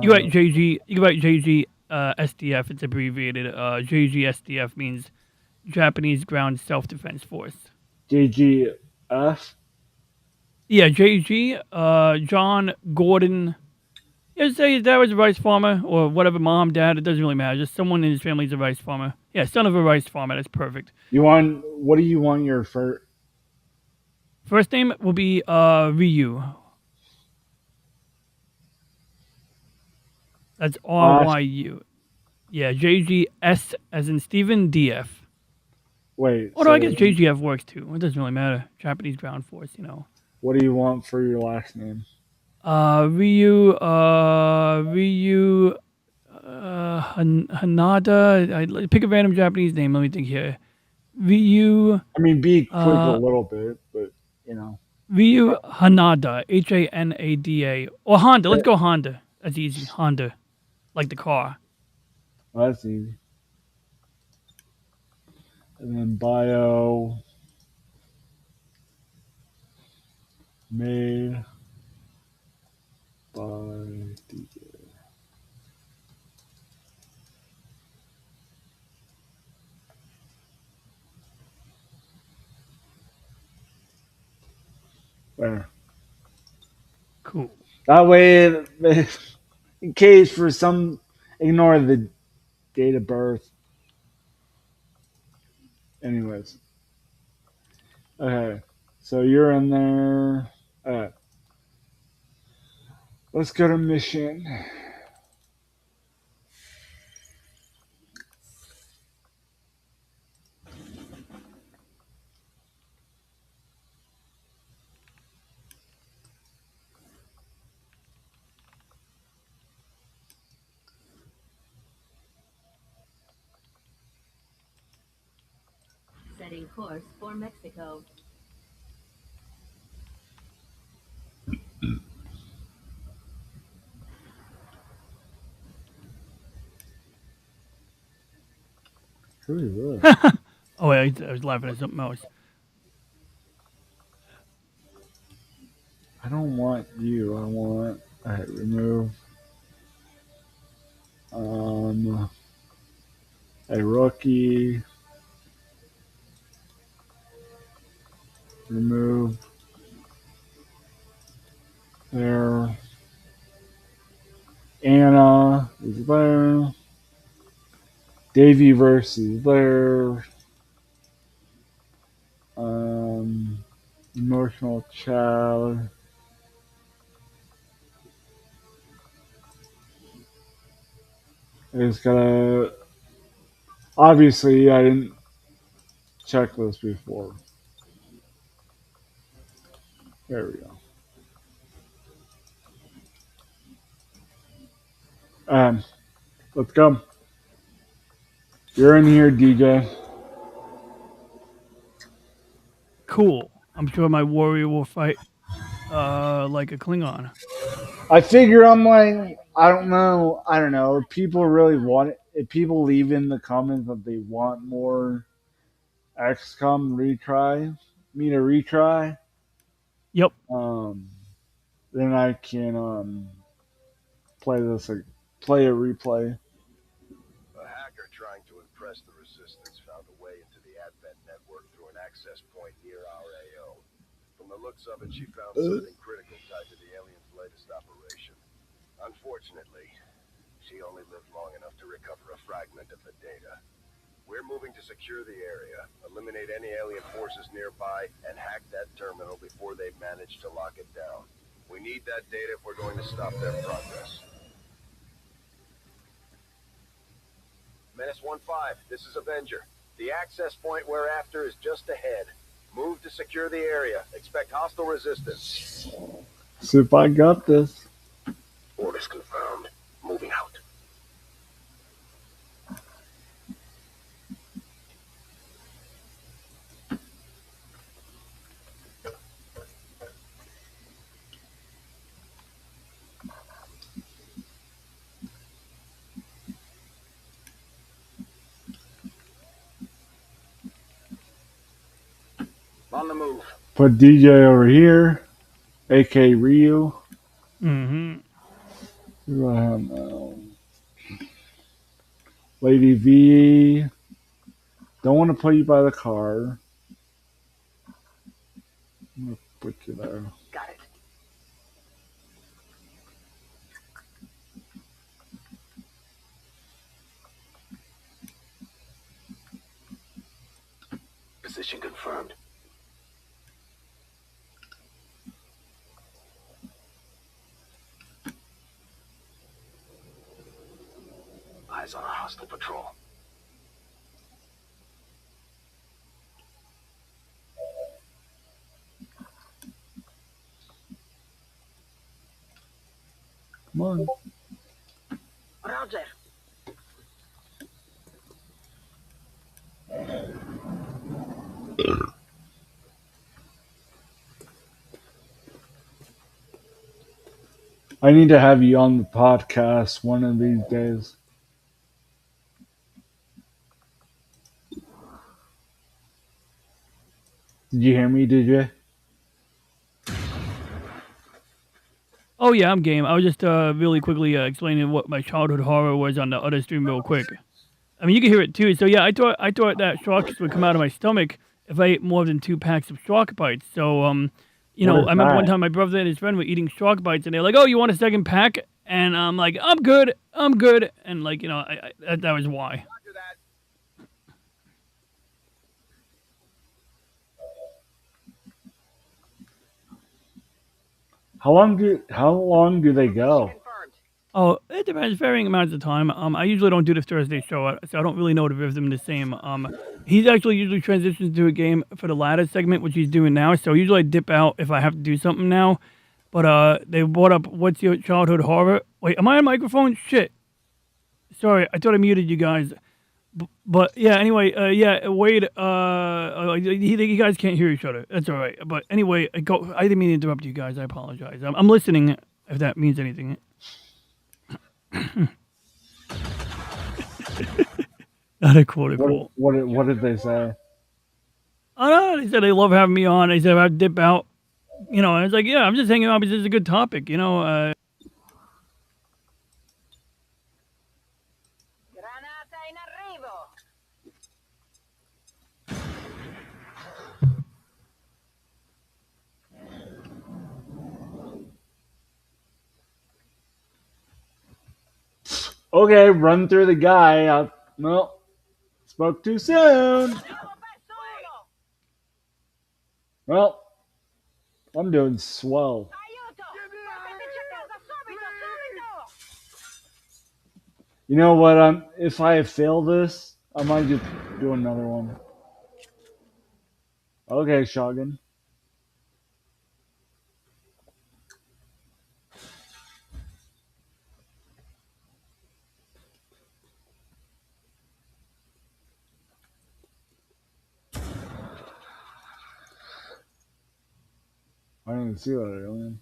You write JG. You can write JG SDF. It's abbreviated. JG SDF means Japanese ground self-defense force. JGF. Yeah, JG. John Gordon. Yeah, say his dad was a rice farmer or whatever, mom, dad. It doesn't really matter. Just someone in his family is a rice farmer. Yeah, son of a rice farmer. That's perfect. What do you want your first name will be Ryu. That's RYU. Yeah, JGS as in Stephen DF. Wait. Oh, no, I guess JGF works too. It doesn't really matter. Japanese ground force, you know. What do you want for your last name? Ryu, Hanada. Pick a random Japanese name. Let me think here. Ryu. I mean, be quick a little bit, but you know. Ryu Hanada, Hanada, or Honda. Let's go Honda. That's easy. Honda, like the car. Oh, that's easy. And then bio. Made by DJ. Where? Cool. That way, in case for some, ignore the date of birth. Anyways. Okay. So you're in there. Alright. Let's go to mission. Setting course for Mexico. Oh, wait, I was laughing at something else. I don't want you. I want remove. A rookie. Remove. There. Anna is there. Davy versus there. Emotional child. It's gotta. Obviously, I didn't check this before. There we go. Let's go. You're in here, DJ. Cool. I'm sure my warrior will fight like a Klingon. I figure I'm like, I don't know. If people really want it, if people leave in the comments that they want more XCOM retry, me to retry, Yep. then I can play this, play a replay. A hacker trying to impress the resistance found a way into the Advent network through an access point near our AO. From the looks of it, she found something critical tied to the alien's latest operation. Unfortunately, she only lived long enough to recover a fragment of the data. We're moving to secure the area, eliminate any alien forces nearby, and hack that terminal before they've managed to lock it down. We need that data if we're going to stop their progress. Menace 1-5, this is Avenger. The access point we're after is just ahead. Move to secure the area. Expect hostile resistance. See if I got this. Orders confirmed. Moving out. On the move. Put DJ over here, AK Ryu. Mm-hmm. Who do I have now? Lady V. Don't want to put you by the car. I'm gonna put you there. Got it. Position confirmed. Eyes on a hostile patrol. Come on. Roger. I need to have you on the podcast one of these days. Did you hear me, DJ? Oh yeah, I'm game. I was just really quickly explaining what my childhood horror was on the other stream real quick. I mean, you can hear it too. So yeah, I thought that sharks would come out of my stomach if I ate more than 2 packs of shark bites. So you know, I remember one time my brother and his friend were eating shark bites, and they're like, "Oh, you want a second pack?" And I'm like, "I'm good, and like, you know, that was why. How long do they go? Oh, it depends, varying amounts of time. I usually don't do the Thursday show, so I don't really know the rhythm the same. He's actually usually transitions to a game for the ladder segment, which he's doing now. So usually I dip out if I have to do something now. But they brought up, what's your childhood horror? Wait, am I on microphone? Shit. Sorry, I thought I muted you guys. But yeah, anyway, yeah, Wade, you guys can't hear each other. That's all right. But anyway, I didn't mean to interrupt you guys. I apologize. I'm listening, if that means anything. Not a quote. What did they say? Oh no, they said they love having me on. They said I'd dip out. You know, and it's like, yeah, I'm just hanging out because it's a good topic. You know. Okay, run through the guy. Well, spoke too soon. Well, I'm doing swell. You know what? If I fail this, I might just do another one. Okay, shotgun. I didn't even see that alien.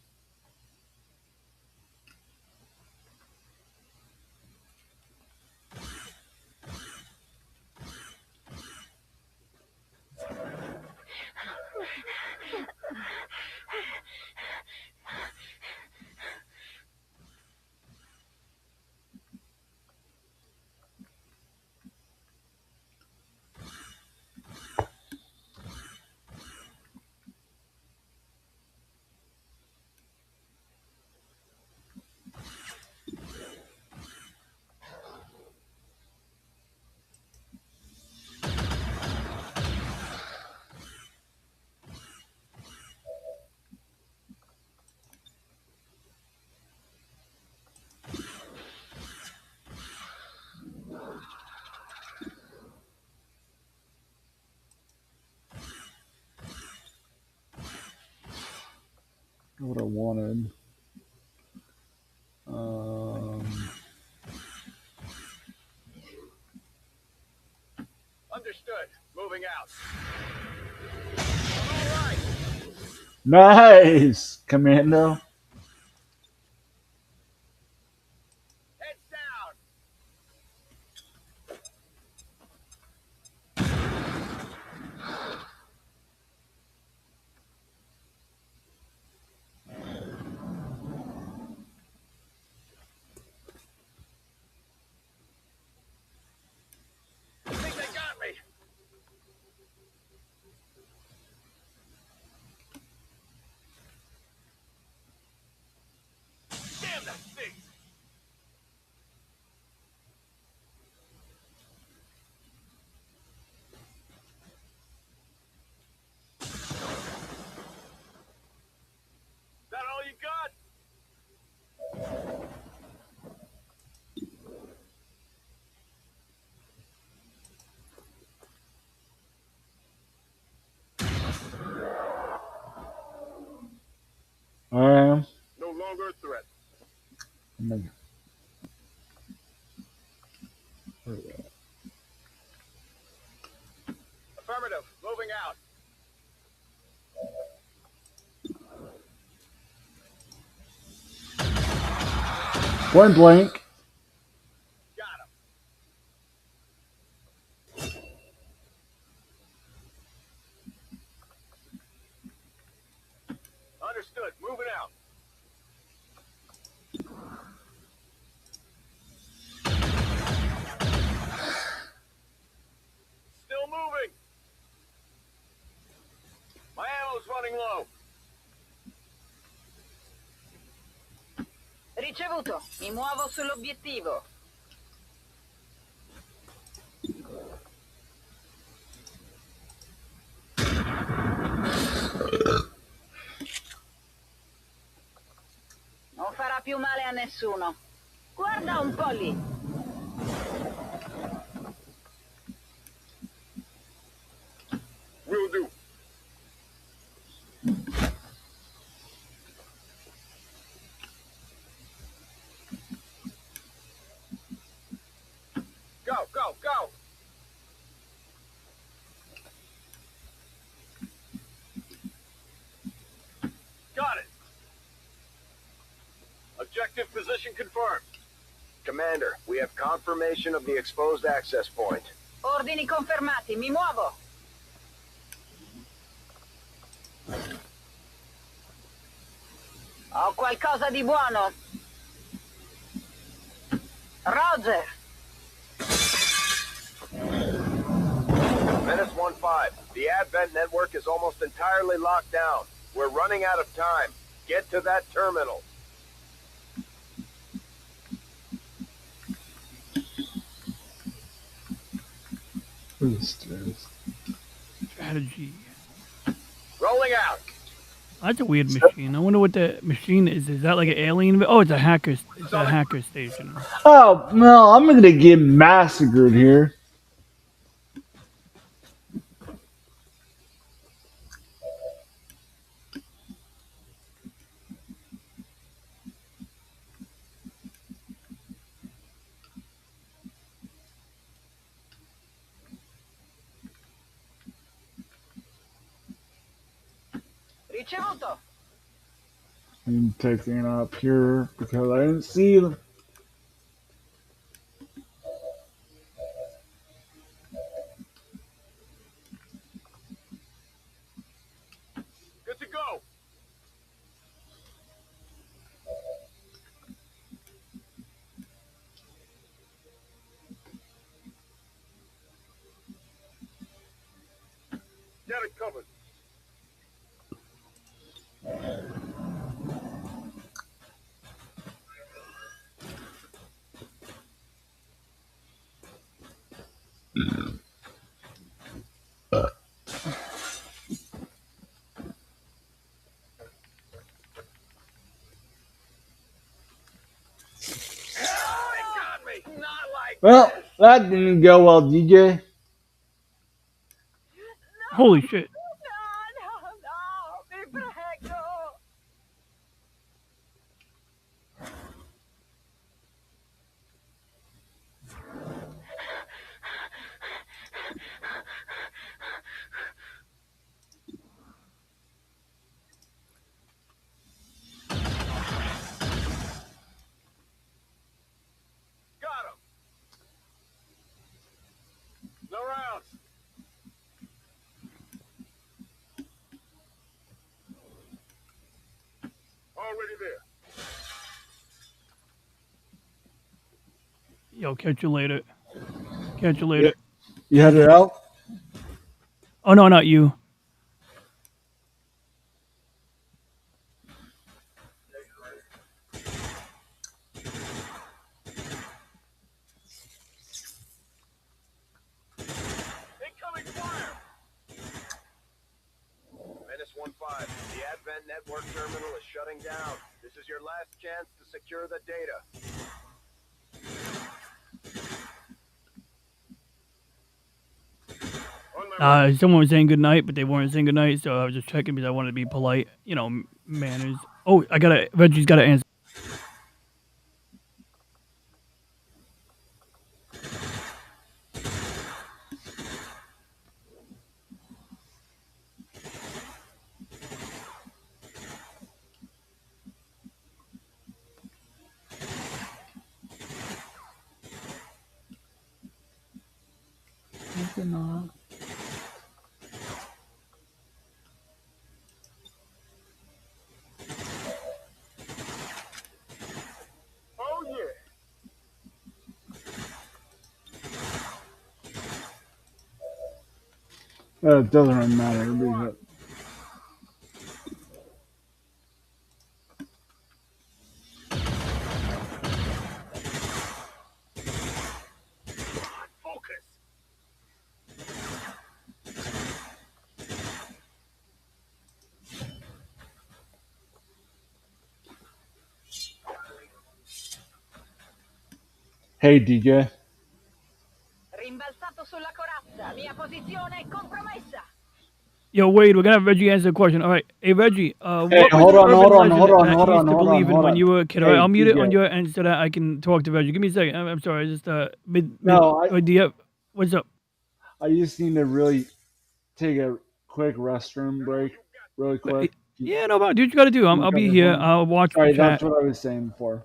What I wanted. Understood. Moving out. All right. Nice, Commando. Heads down. I think they got me. Damn that thing. That all you got? I am. No longer a threat. Affirmative. Moving out. Point blank. Got him. Understood. Moving out. Still moving. My ammo's running low. Ricevuto. Mi muovo sull'obiettivo. Non farà più male a nessuno. Guarda un po' lì. Will do. Go, go, go! Got it! Objective position confirmed. Commander, we have confirmation of the exposed access point. Ordini confermati. Mi muovo. Ho qualcosa di buono. Roger. Menace 1-5. The Advent network is almost entirely locked down. We're running out of time. Get to that terminal. Boosters. Strategy. Rolling out. That's a weird machine. I wonder what the machine is. Is that like an alien? Oh, it's a hacker. It's a hacker station. Oh no, I'm gonna get massacred here. Ricevuto. I'm taking up here because I didn't see them. Good to go. Got it covered. Well, that didn't go well, DJ. Holy shit. No rounds. Already there. Yo, catch you later. Catch you later. You headed out? Oh no, not you. Incoming fire. Menace 1-5. The Advent network terminal is shutting down. This is your last chance to secure the data. Someone was saying goodnight, but they weren't saying goodnight, so I was just checking because I wanted to be polite. You know, manners. Oh, Reggie's gotta answer. Oh yeah. It doesn't really matter. Because Focus. hey, DJ. Rimbalzato sulla corazza. Mia posizione è compromessa. Yo, Wade, we're gonna have Reggie answer the question. All right, hey Reggie, what Hey, was hold the on, urban hold on, legend hold on, that hold you on, used to hold on, believe in hold when on. you were a kid? All Hey, right, I'll mute it DJ. on your end so that I can talk to Reggie. Give me a second. I'm sorry, I just No, idea. What's up? I just need to really take a quick restroom break, really quick. Yeah, no, but do what you gotta do. I'll be here. I'll watch the Sorry, chat. that's what I was saying before.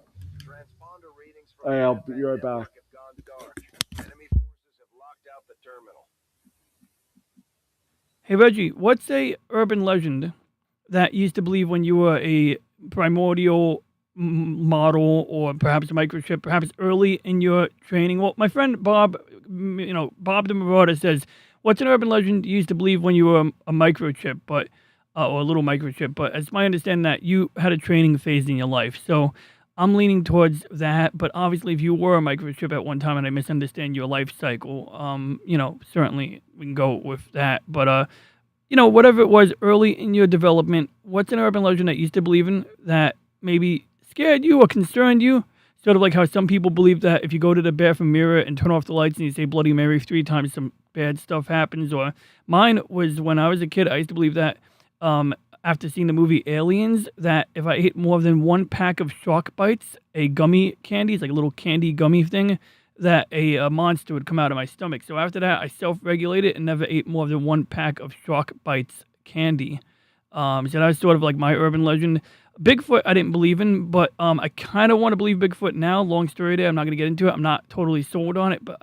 Hey, I'll be right back. Enemy forces have locked out the terminal. Hey Reggie, what's a urban legend that you used to believe when you were a primordial model or perhaps a microchip, perhaps early in your training? Well, my friend Bob, Bob the Marauder says, what's an urban legend you used to believe when you were a microchip, or a little microchip? But it's my understanding that you had a training phase in your life. So I'm leaning towards that, but obviously, if you were a microchip at one time and I misunderstand your life cycle, certainly we can go with that. But whatever it was early in your development, what's an urban legend that you used to believe in that maybe scared you or concerned you? Sort of like how some people believe that if you go to the bathroom mirror and turn off the lights and you say Bloody Mary 3 times, some bad stuff happens. Or mine was when I was a kid, I used to believe that after seeing the movie Aliens, that if I ate more than one pack of shark bites, a gummy candy, it's like a little candy gummy thing, that a monster would come out of my stomach. So after that, I self-regulated and never ate more than one pack of shark bites candy. So that was sort of like my urban legend. Bigfoot, I didn't believe in, but I kind of want to believe Bigfoot now. Long story there. I'm not going to get into it. I'm not totally sold on it, but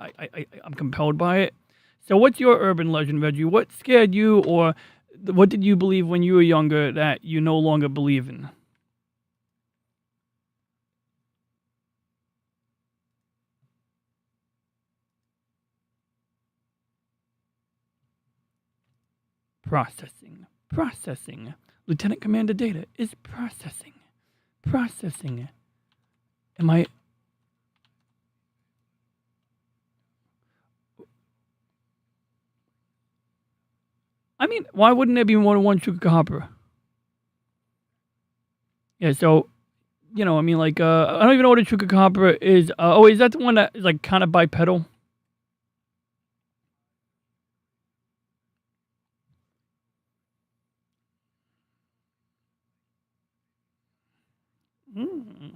I'm compelled by it. So what's your urban legend, Reggie? What scared you, or what did you believe when you were younger that you no longer believe in? Processing. Lieutenant Commander Data is processing. Am I... I mean, why wouldn't there be more than one chupacabra? Yeah, so, I don't even know what a chupacabra is. Is that the one that is, like, kind of bipedal? Mm.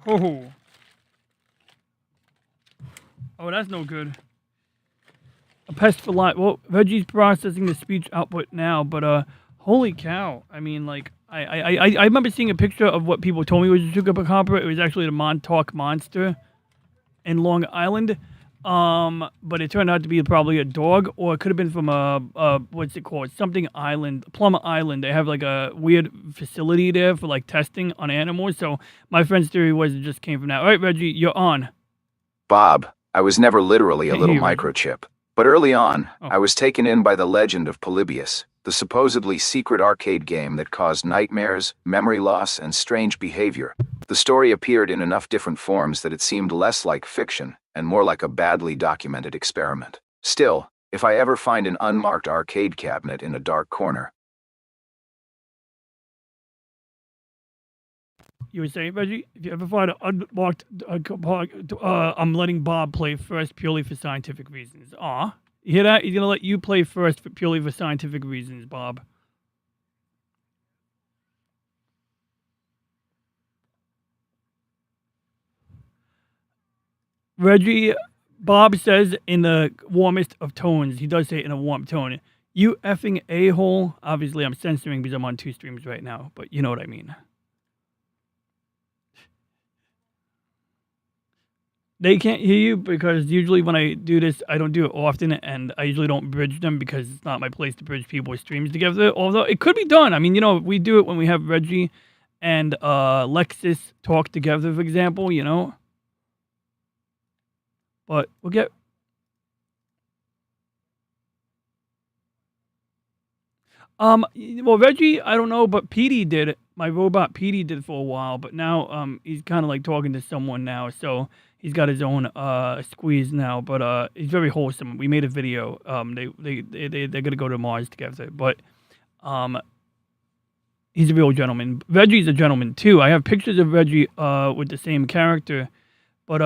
Oh. Oh, that's no good. A pest for life. Well, Veggie's processing the speech output now, but holy cow! I mean, like, I remember seeing a picture of what people told me was a chupacabra. It was actually the Montauk Monster in Long Island, but it turned out to be probably a dog, or it could have been from what's it called? Something Island, Plum Island. They have like a weird facility there for like testing on animals. So my friend's theory was it just came from that. All right, Reggie, you're on. Bob, I was never literally a Can't little hear you, Reggie. microchip. But early on, Oh. I was taken in by the legend of Polybius, the supposedly secret arcade game that caused nightmares, memory loss, and strange behavior. The story appeared in enough different forms that it seemed less like fiction and more like a badly documented experiment. Still, if I ever find an unmarked arcade cabinet in a dark corner, You were saying, Reggie, if you ever find an unmarked, I'm letting Bob play first purely for scientific reasons. Aw, you hear that? He's gonna let you play first purely for scientific reasons, Bob. Reggie, Bob says in the warmest of tones. He does say it in a warm tone. You effing a-hole. Obviously, I'm censoring because I'm on 2 streams right now, but you know what I mean. They can't hear you because usually when I do this, I don't do it often, and I usually don't bridge them because it's not my place to bridge people's streams together. Although it could be done. I mean, we do it when we have Reggie and Lexus talk together, for example, But we'll get... Well, Reggie, I don't know, but Petey did it. My robot Petey did it for a while, but now he's kind of like talking to someone now, so he's got his own squeeze now. But he's very wholesome. We made a video. They're gonna go to Mars together, but he's a real gentleman. Reggie's a gentleman too. I have pictures of Reggie with the same character, but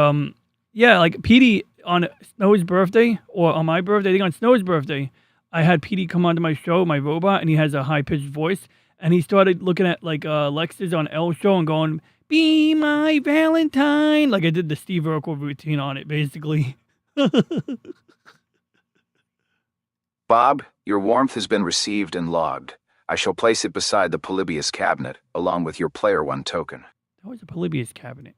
yeah, like Petey on Snow's birthday or on my birthday. I think on Snow's birthday, I had Petey come onto my show, my robot, and he has a high-pitched voice. And he started looking at, like, Lexus on L show and going, "Be my Valentine." Like I did the Steve Urkel routine on it, basically. Bob, your warmth has been received and logged. I shall place it beside the Polybius cabinet, along with your Player One token. That was a Polybius cabinet.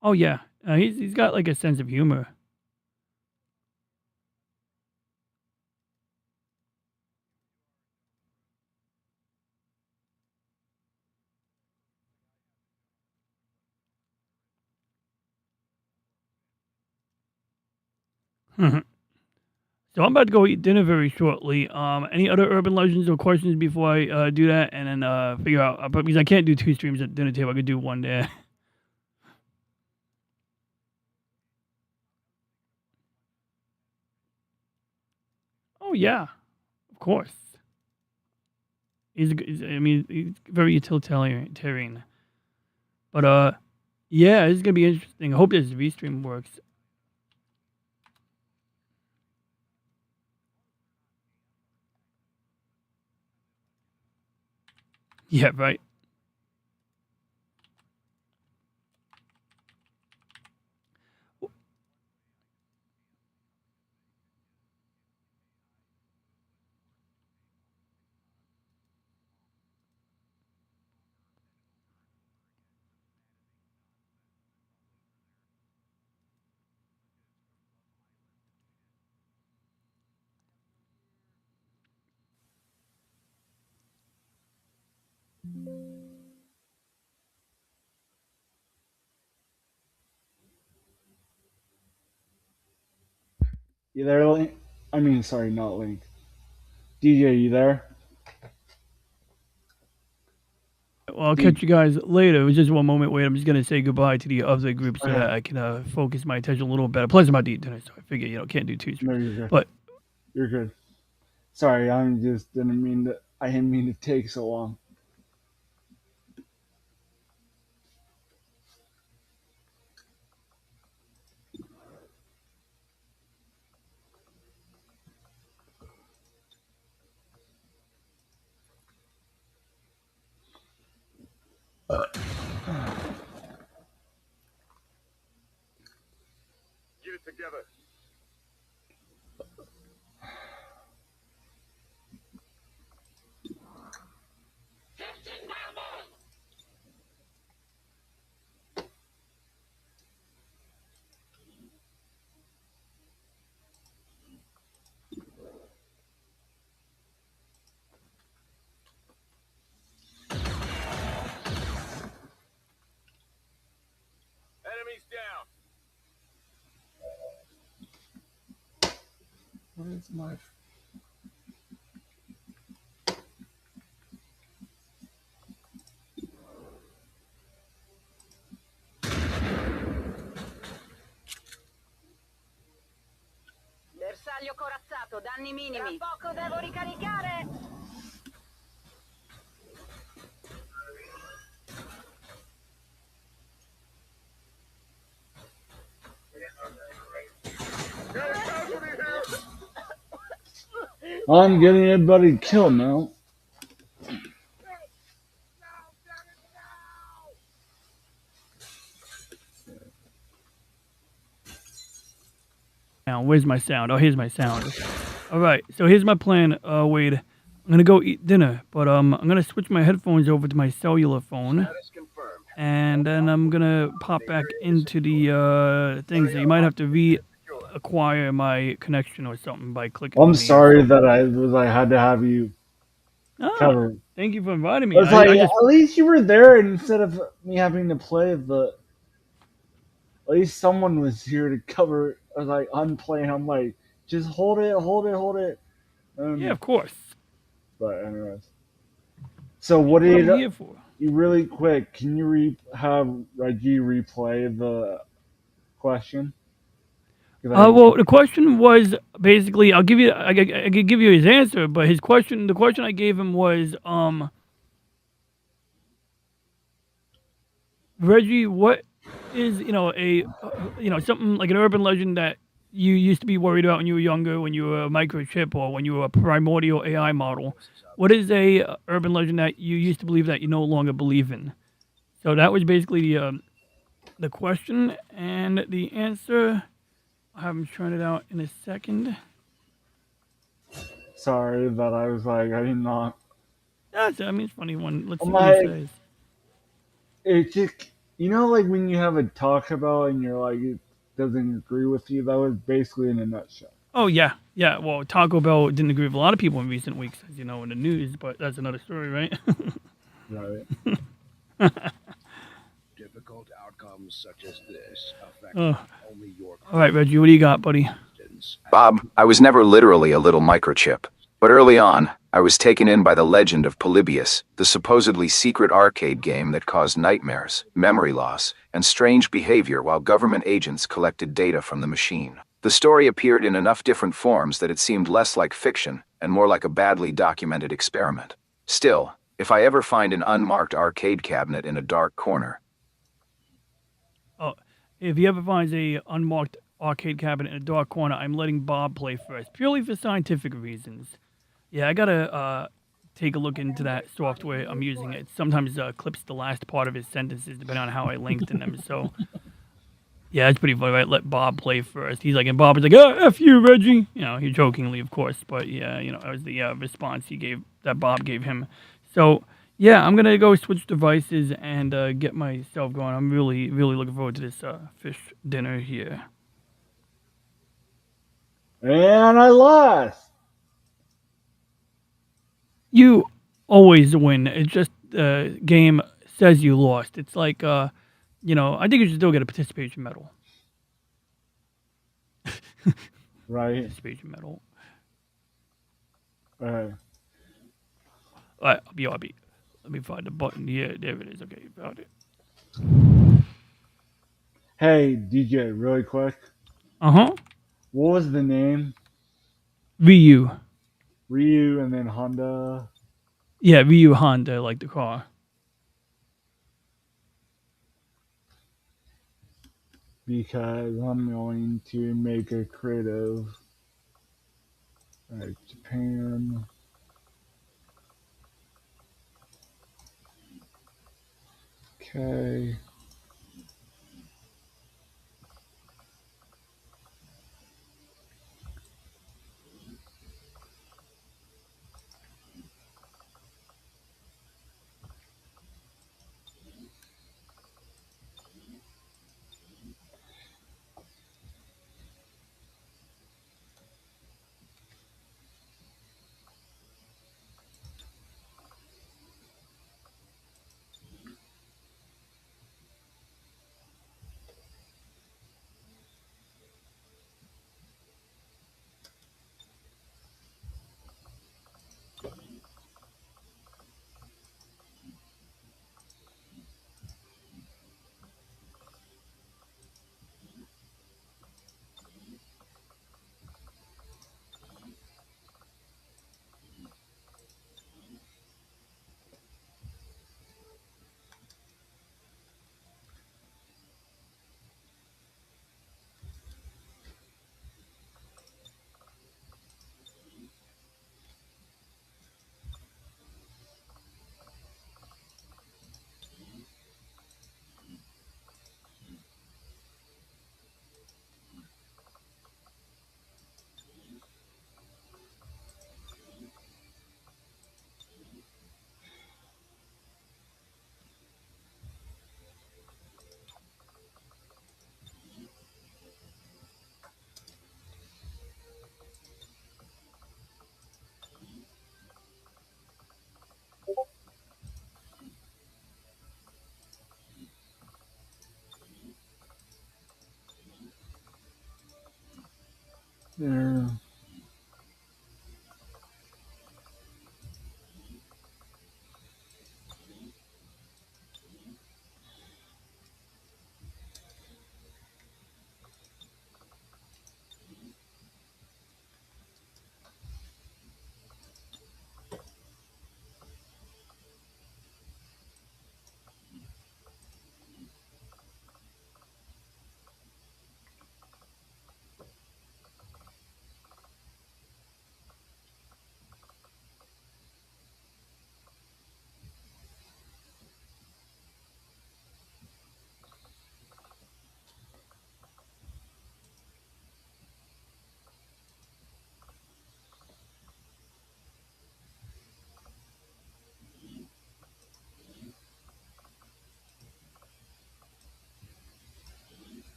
Oh yeah, he's got like a sense of humor. So I'm about to go eat dinner very shortly. Any other urban legends or questions before I do that, and then figure out because I can't do 2 streams at dinner table. I could do one there. Oh yeah, of course. I mean, he's very utilitarian. But yeah, this is gonna be interesting. I hope this V-stream works. Yeah, right. You there, Link? I mean, sorry, not Link. DJ, you there? Well, I'll catch you guys later. It was just one moment. Wait, I'm just gonna say goodbye to the other group so Okay. that I can focus my attention a little better. Plus, I'm about to eat dinner, so I figure can't do 2 No, streams. you're good. But You're good. Sorry, I didn't mean to. I didn't mean to take so long. Get it together. Enemies down. Where's my? Bersaglio corazzato, danni minimi. Tra poco devo ricaricare. I'm getting everybody killed now. now, where's my sound? Oh, here's my sound. All right, so here's my plan. Wade, I'm gonna go eat dinner, but I'm gonna switch my headphones over to my cellular phone, and then I'm gonna pop back into the things. So you might have to reacquire my connection or something by clicking. I'm on me or sorry something. that I had to have you cover. Thank you for inviting me. It's like at least you were there instead of me having to play the. At least someone was here to cover. I was like unplaying. I'm like, just hold it. Yeah, of course. But anyways, so what That's did what I'm here for. you really quick? Can you have Reggie replay the question? Well, the question was basically, I could give you his answer, but the question I gave him was, Reggie, what is something like an urban legend that you used to be worried about when you were younger, when you were a microchip or when you were a primordial AI model? What is a urban legend that you used to believe that you no longer believe in? So that was basically the question, and the answer. I'll have him trying it out in a second. Sorry that I was like I did not. That's it's funny one. Let's see I'm what he like, says. it just You know, like when you have a talk about and you're like, it doesn't agree with you. That was basically in a nutshell. Oh yeah, yeah. Well, Taco Bell didn't agree with a lot of people in recent weeks, as you know, in the news. But that's another story, right? Right. Difficult outcomes such as this affect Oh. only your All right, Reggie, what do you got, buddy? Bob, I was never literally a little microchip, but early on, I was taken in by the legend of Polybius, the supposedly secret arcade game that caused nightmares, memory loss, and strange behavior while government agents collected data from the machine. The story appeared in enough different forms that it seemed less like fiction and more like a badly documented experiment. Still, if I ever find an unmarked arcade cabinet in a dark corner, Oh, if he ever finds a unmarked arcade cabinet in a dark corner, I'm letting Bob play first, purely for scientific reasons. Yeah, I gotta take a look into that software I'm using. It sometimes clips the last part of his sentences depending on how I linked in them. So, yeah, it's pretty funny. Right? Let Bob play first. He's like, and Bob is like, "Oh, f you, Reggie." You know, he jokingly, of course, but yeah, you know, that was the response he gave that Bob gave him. So, yeah, I'm gonna go switch devices and get myself going. I'm really, really looking forward to this fish dinner here. And I lost. You always win. It's just game says you lost. It's like you know, I think you should still get a participation medal. Right. Participation medal. Right. All right, BRB. Let me find the button here. There it is. Okay, found it. Hey, DJ, really quick. Uh-huh. What was the name? Ryu. Ryu and then Honda. Yeah, Ryu Honda, like the car. Because I'm going to make a creative. Alright, Japan. Okay.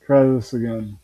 Try this again.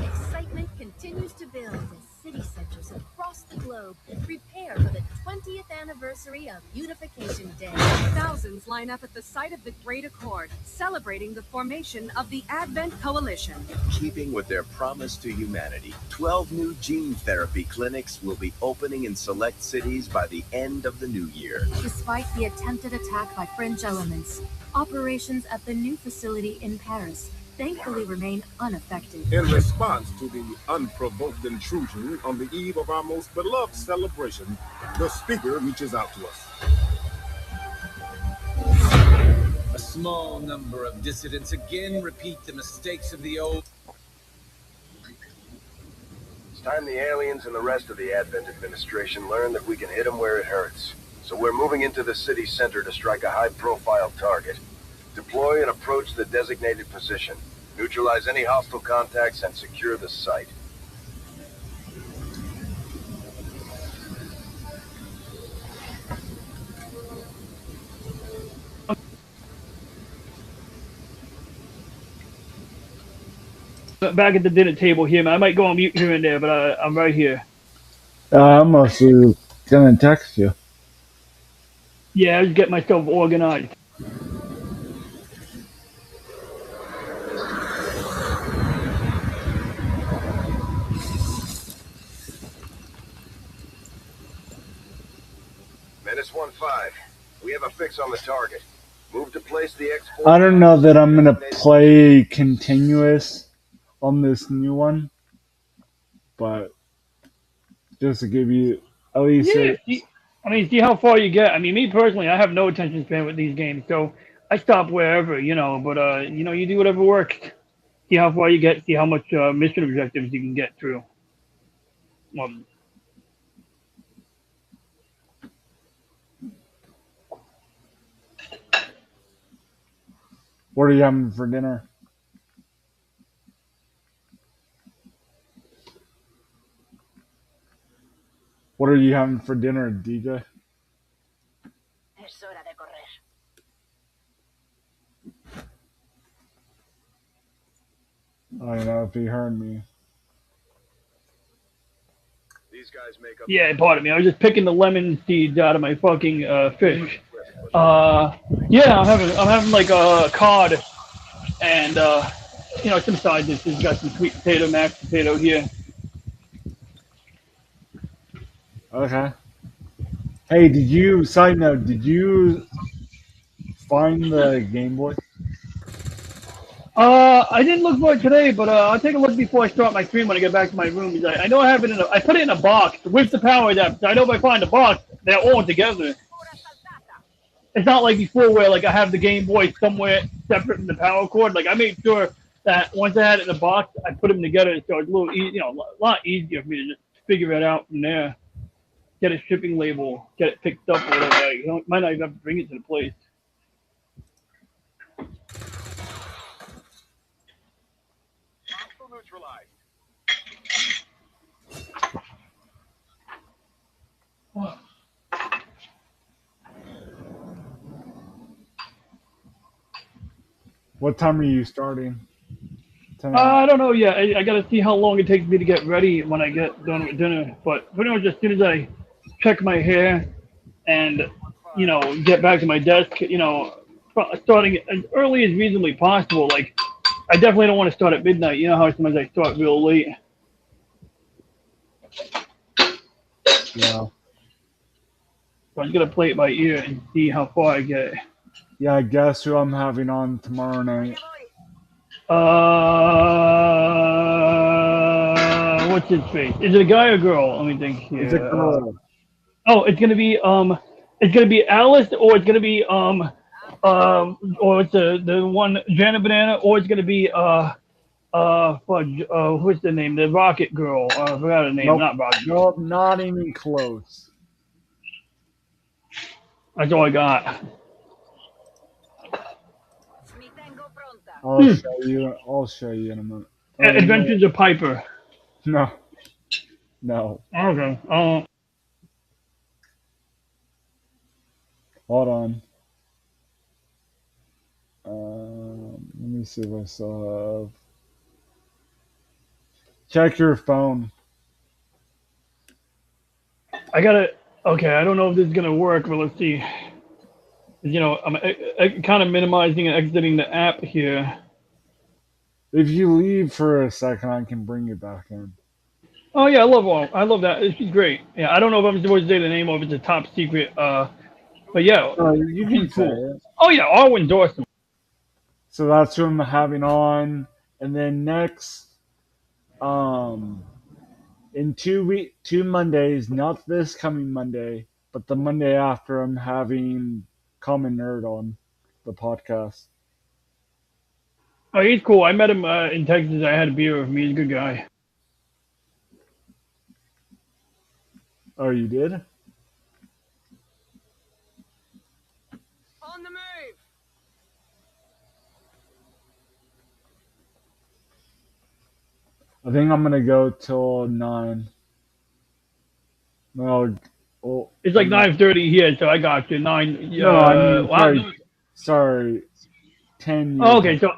Excitement continues to build as city centers across the globe prepare for the 20th anniversary of Unification Day. Thousands line up at the site of the Great Accord, celebrating the formation of the Advent Coalition. Keeping with their promise to humanity, 12 new gene therapy clinics will be opening in select cities by the end of the new year. Despite the attempted attack by French elements, operations at the new facility in Paris thankfully remain unaffected. In response to the unprovoked intrusion on the eve of our most beloved celebration, the speaker reaches out to us. A small number of dissidents again repeat the mistakes of the old. It's time the aliens and the rest of the Advent administration learn that we can hit them where it hurts. So we're moving into the city center to strike a high-profile target. Deploy and approach the designated position. Neutralize any hostile contacts and secure the site. Back at the dinner table here, man. I might go on mute here and there, but I'm right here. I'm mostly gonna text you. Yeah, I just get myself organized. Menace 1-5. We have a fix on the target. Move to place the X4. I don't know that I'm gonna play continuous on this new one, but just to give you at least. Yeah, see how far you get. I mean, me personally, I have no attention span with these games, so I stop wherever, But you do whatever works. See how far you get. See how much mission objectives you can get through. What are you having for dinner? What are you having for dinner, DJ? Es hora de correr. I don't know if he heard me. These guys make up. Yeah, pardon me. I was just picking the lemon seeds out of my fucking fish. Yeah, I'm having like a cod and some side dishes. Got some sweet potato, mashed potato here. Okay. Hey, side note, did you find the Game Boy? I didn't look for it today, but I'll take a look before I start my stream when I get back to my room. I know I have it I put it in a box with the power adapter. I know if I find a box, they're all together. It's not like before where like I have the Game Boy somewhere separate from the power cord. Like I made sure that once I had it in the box, I put them together, so it's a little a lot easier for me to just figure it out from there. Get a shipping label, get it picked up or whatever. You might not even have to bring it to the place. What time are you starting? I don't know yet. I got to see how long it takes me to get ready when I get done with dinner. But pretty much as soon as I check my hair and, get back to my desk, starting as early as reasonably possible. Like, I definitely don't want to start at midnight. You know how sometimes I start real late. Yeah. So I'm just going to play it by ear and see how far I get. Yeah, I guess who I'm having on tomorrow night. What's his face? Is it a guy or girl? Let me think here. It's a girl. It's gonna be Alice, or it's gonna be or it's the one Janet Banana, or it's gonna be fudge. What's the name? The Rocket Girl. I forgot her name. Nope. Not Rocket. Nope, not even close. That's all I got. I'll show you in a minute. Adventures of Piper. No. Okay. Hold on. Let me see if I still have. Check your phone. I gotta. Okay, I don't know if this is gonna work, but let's see. You know, I'm kind of minimizing and exiting the app here. If you leave for a second, I can bring you back in. Oh yeah, I love that. She's great. Yeah, I don't know if I'm supposed to say the name of it's a top secret. But yeah, You can she's say cool. it. Oh yeah, I'll endorse them. So that's who I'm having on, and then next, in 2 Mondays, not this coming Monday, but the Monday after, I'm having Common Nerd on the podcast. Oh, he's cool. I met him in Texas. I had a beer with him. He's a good guy. Oh, you did? On the move. I think I'm gonna go till 9. Well, It's like 9:30 here, so I got you. 9. No, I mean, Wow. sorry, 10 years. Oh, okay, so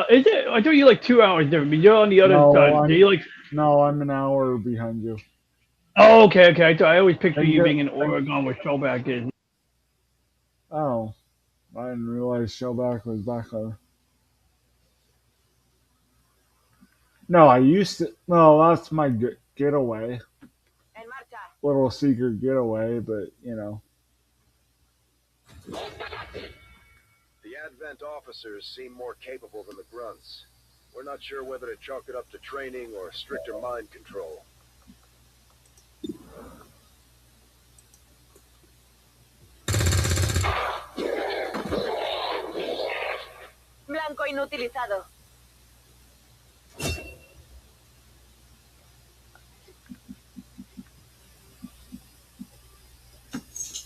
is it? I thought you like 2 hours different. But you're on the other side. Do you like? No, I'm an hour behind you. Oh, okay. I always picture And you you're- being in Oregon where Showback is. Oh, I didn't realize Shellback was back there. No, I used to. Well, that's my getaway. Little secret getaway, but you know. The Advent officers seem more capable than the grunts. We're not sure whether to chalk it up to training or stricter mind control. Blanco inutilizado.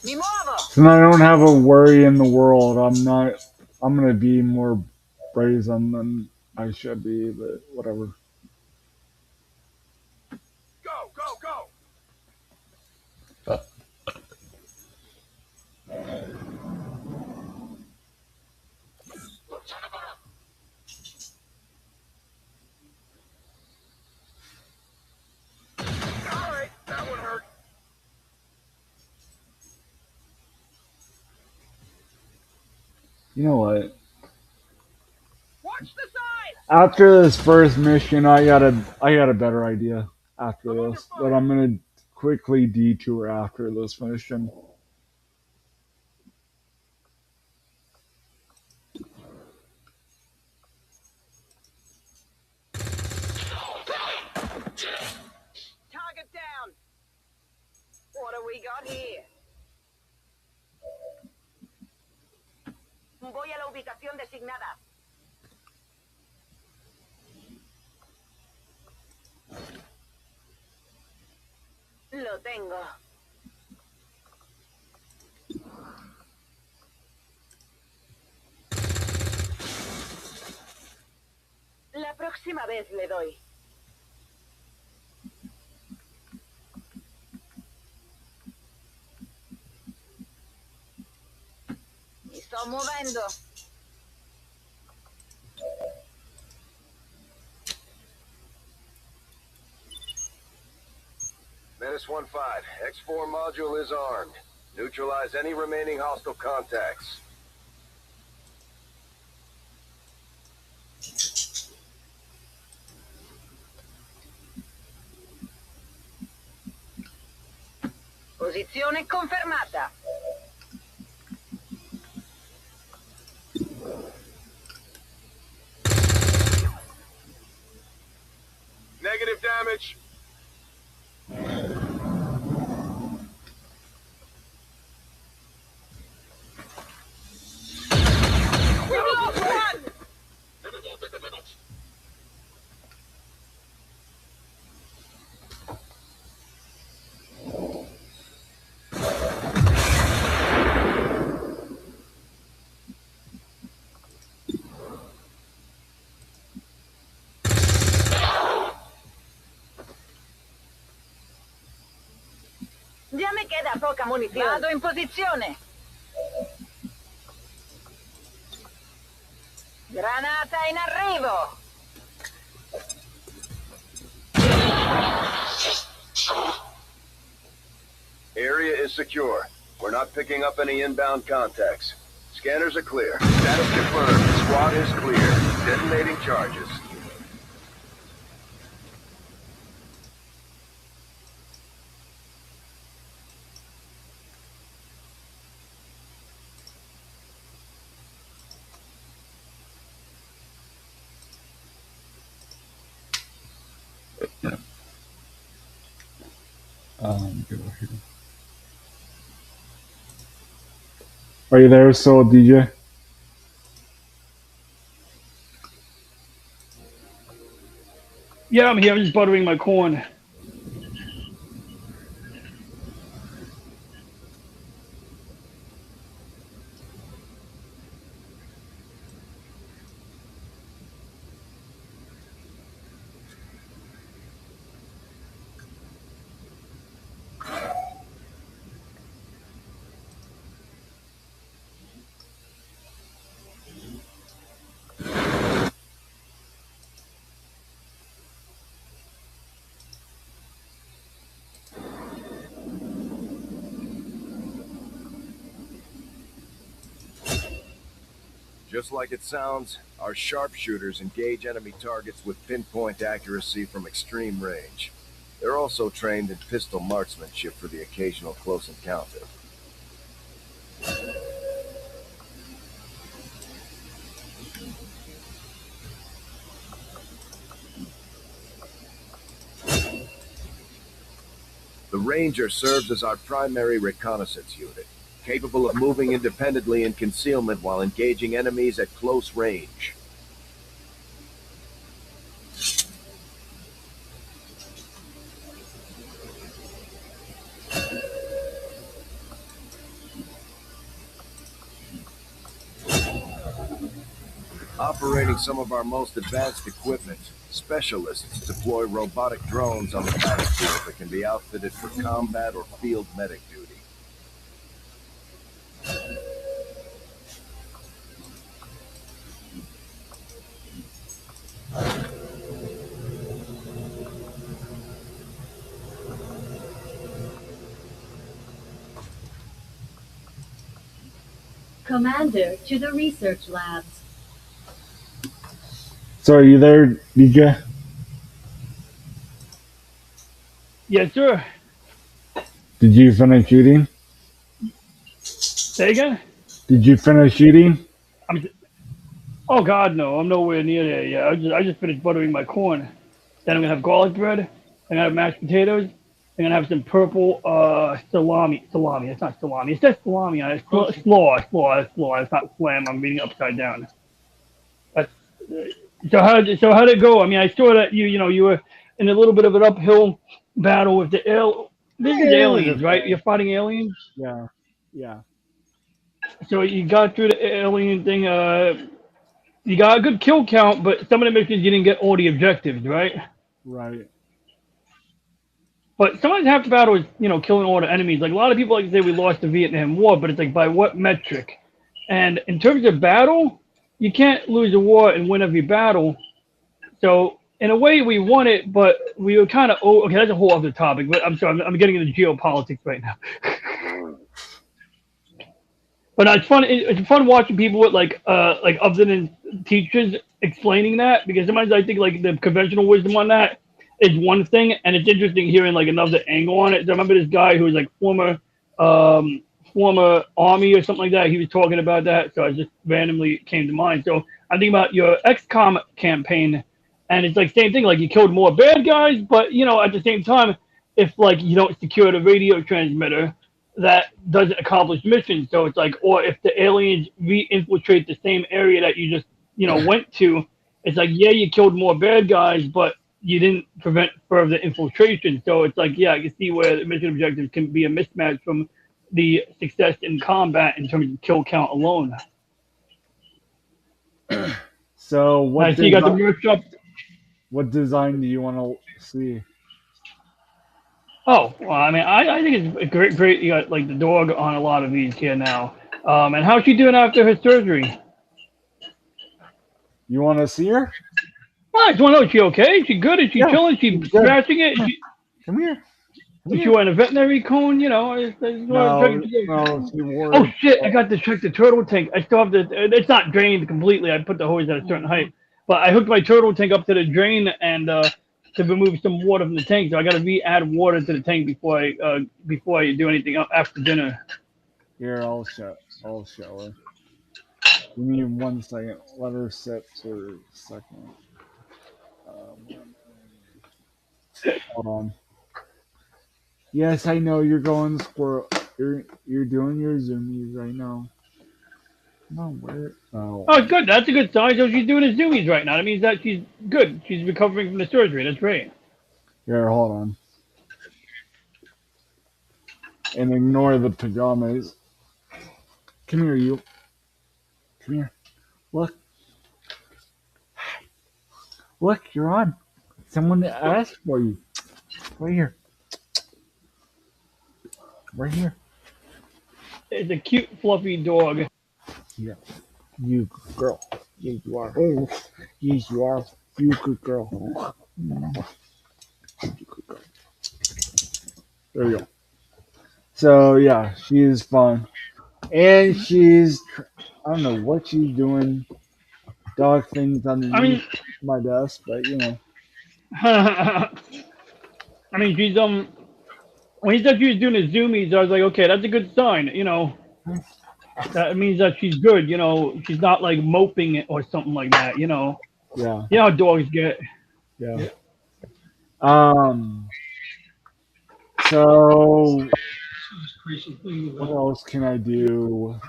Ni modo. Since I don't have a worry in the world, I'm gonna be more brazen than I should be, but whatever. Go, go, go! Alright, that one hurt. You know what? Watch the side. After this first mission, I got a better idea after this, but I'm gonna quickly detour after this mission. Target down. What do we got here? Voy a la ubicación designada. Lo tengo. La próxima vez le doy. Mi sto muovendo. Menace 1-5, X4 module is armed. Neutralize any remaining hostile contacts. Posizione confermata. Negative damage. We lost one! Ya me queda poca munición. Vado in posizione. Granata in arrivo! Area is secure. We're not picking up any inbound contacts. Scanners are clear. Status confirmed. Squad is clear. Detonating charges. Go here. Are you there, Soul DJ? Yeah, I'm here. I'm just buttering my corn. Just like it sounds, our sharpshooters engage enemy targets with pinpoint accuracy from extreme range. They're also trained in pistol marksmanship for the occasional close encounter. The Ranger serves as our primary reconnaissance unit, capable of moving independently in concealment while engaging enemies at close range. Operating some of our most advanced equipment, specialists deploy robotic drones on the battlefield that can be outfitted for combat or field medic duty. Commander to the research labs. So are you there, DJ? Yes, sir. Did you finish eating? Say again? Did you finish eating? Oh God, no! I'm nowhere near there yet. I just finished buttering my corn. Then I'm gonna have garlic bread. I'm gonna have mashed potatoes. I'm gonna have some purple salami. Salami. It's not salami. It says salami on it. It's slaw. It's not slam. I'm reading upside down. That's, so how'd it go? I mean, I saw that you were in a little bit of an uphill battle with the This is aliens, right? You're fighting aliens. Yeah. Yeah. So you got through the alien thing. You got a good kill count, but some of the missions you didn't get all the objectives, right? Right. But sometimes half the battle is, killing all the enemies. Like a lot of people like to say we lost the Vietnam War, but it's like by what metric? And in terms of battle, you can't lose a war and win every battle. So in a way, we won it, but we were kind of okay. That's a whole other topic. But I'm sorry, I'm getting into geopolitics right now. But it's fun. It's fun watching people with like other than teachers explaining that, because sometimes I think like the conventional wisdom on that is one thing, and it's interesting hearing like another angle on it. So I remember this guy who was like former army or something like that. He was talking about that, so it just randomly came to mind. So I'm thinking about your XCOM campaign, and it's like same thing. Like you killed more bad guys, but at the same time, if like you don't secure the radio transmitter, that doesn't accomplish mission. So it's like, or if the aliens re-infiltrate the same area that you just, went to, it's like, yeah, you killed more bad guys, but you didn't prevent further infiltration. So it's like, yeah, I can see where the mission objectives can be a mismatch from the success in combat in terms of kill count alone. So what? I see you got the merch up. What design do you want to see? Oh, well, I mean, I think it's great. You got like the dog on a lot of these here now. And how's she doing after her surgery? You want to see her? I just want to know, is she okay? Is she good? Is she chilling? Is she good. scratching it? Come here. Is she wearing a veterinary cone? You know, I just want to check. No, she wore Oh it. shit! I got to check the turtle tank. I still have the. It's not drained completely. I put the hose at a certain height, but I hooked my turtle tank up to the drain and to remove some water from the tank. So I got to re-add water to the tank before I do anything after dinner. Here, I'll show her. Give me 1 second. Let her sit for a second. Hold on. Yes, I know you're going squirrel. You're doing your zoomies. I know. No, where? Oh. Oh, good. That's a good sign. So she's doing the zoomies right now. That means that she's good. She's recovering from the surgery. That's great. Here, hold on. And ignore the pajamas. Come here, you. Come here. Look. Look, you're on. Someone asked for you. Right here. Right here. It's a cute, fluffy dog. Yeah. You good girl. Yes, you are. Oh. Yes, you are. You good girl. You good girl. There we go. So, yeah, she is fun. And she's, I don't know what she's doing. Dog things underneath my desk, but you know. I mean, she's when he said she was doing the zoomies, I was like, okay, that's a good sign. You know, that means that she's good. You know, she's not like moping it or something like that. You know. Yeah. You know how dogs get. Yeah. So what else can I do?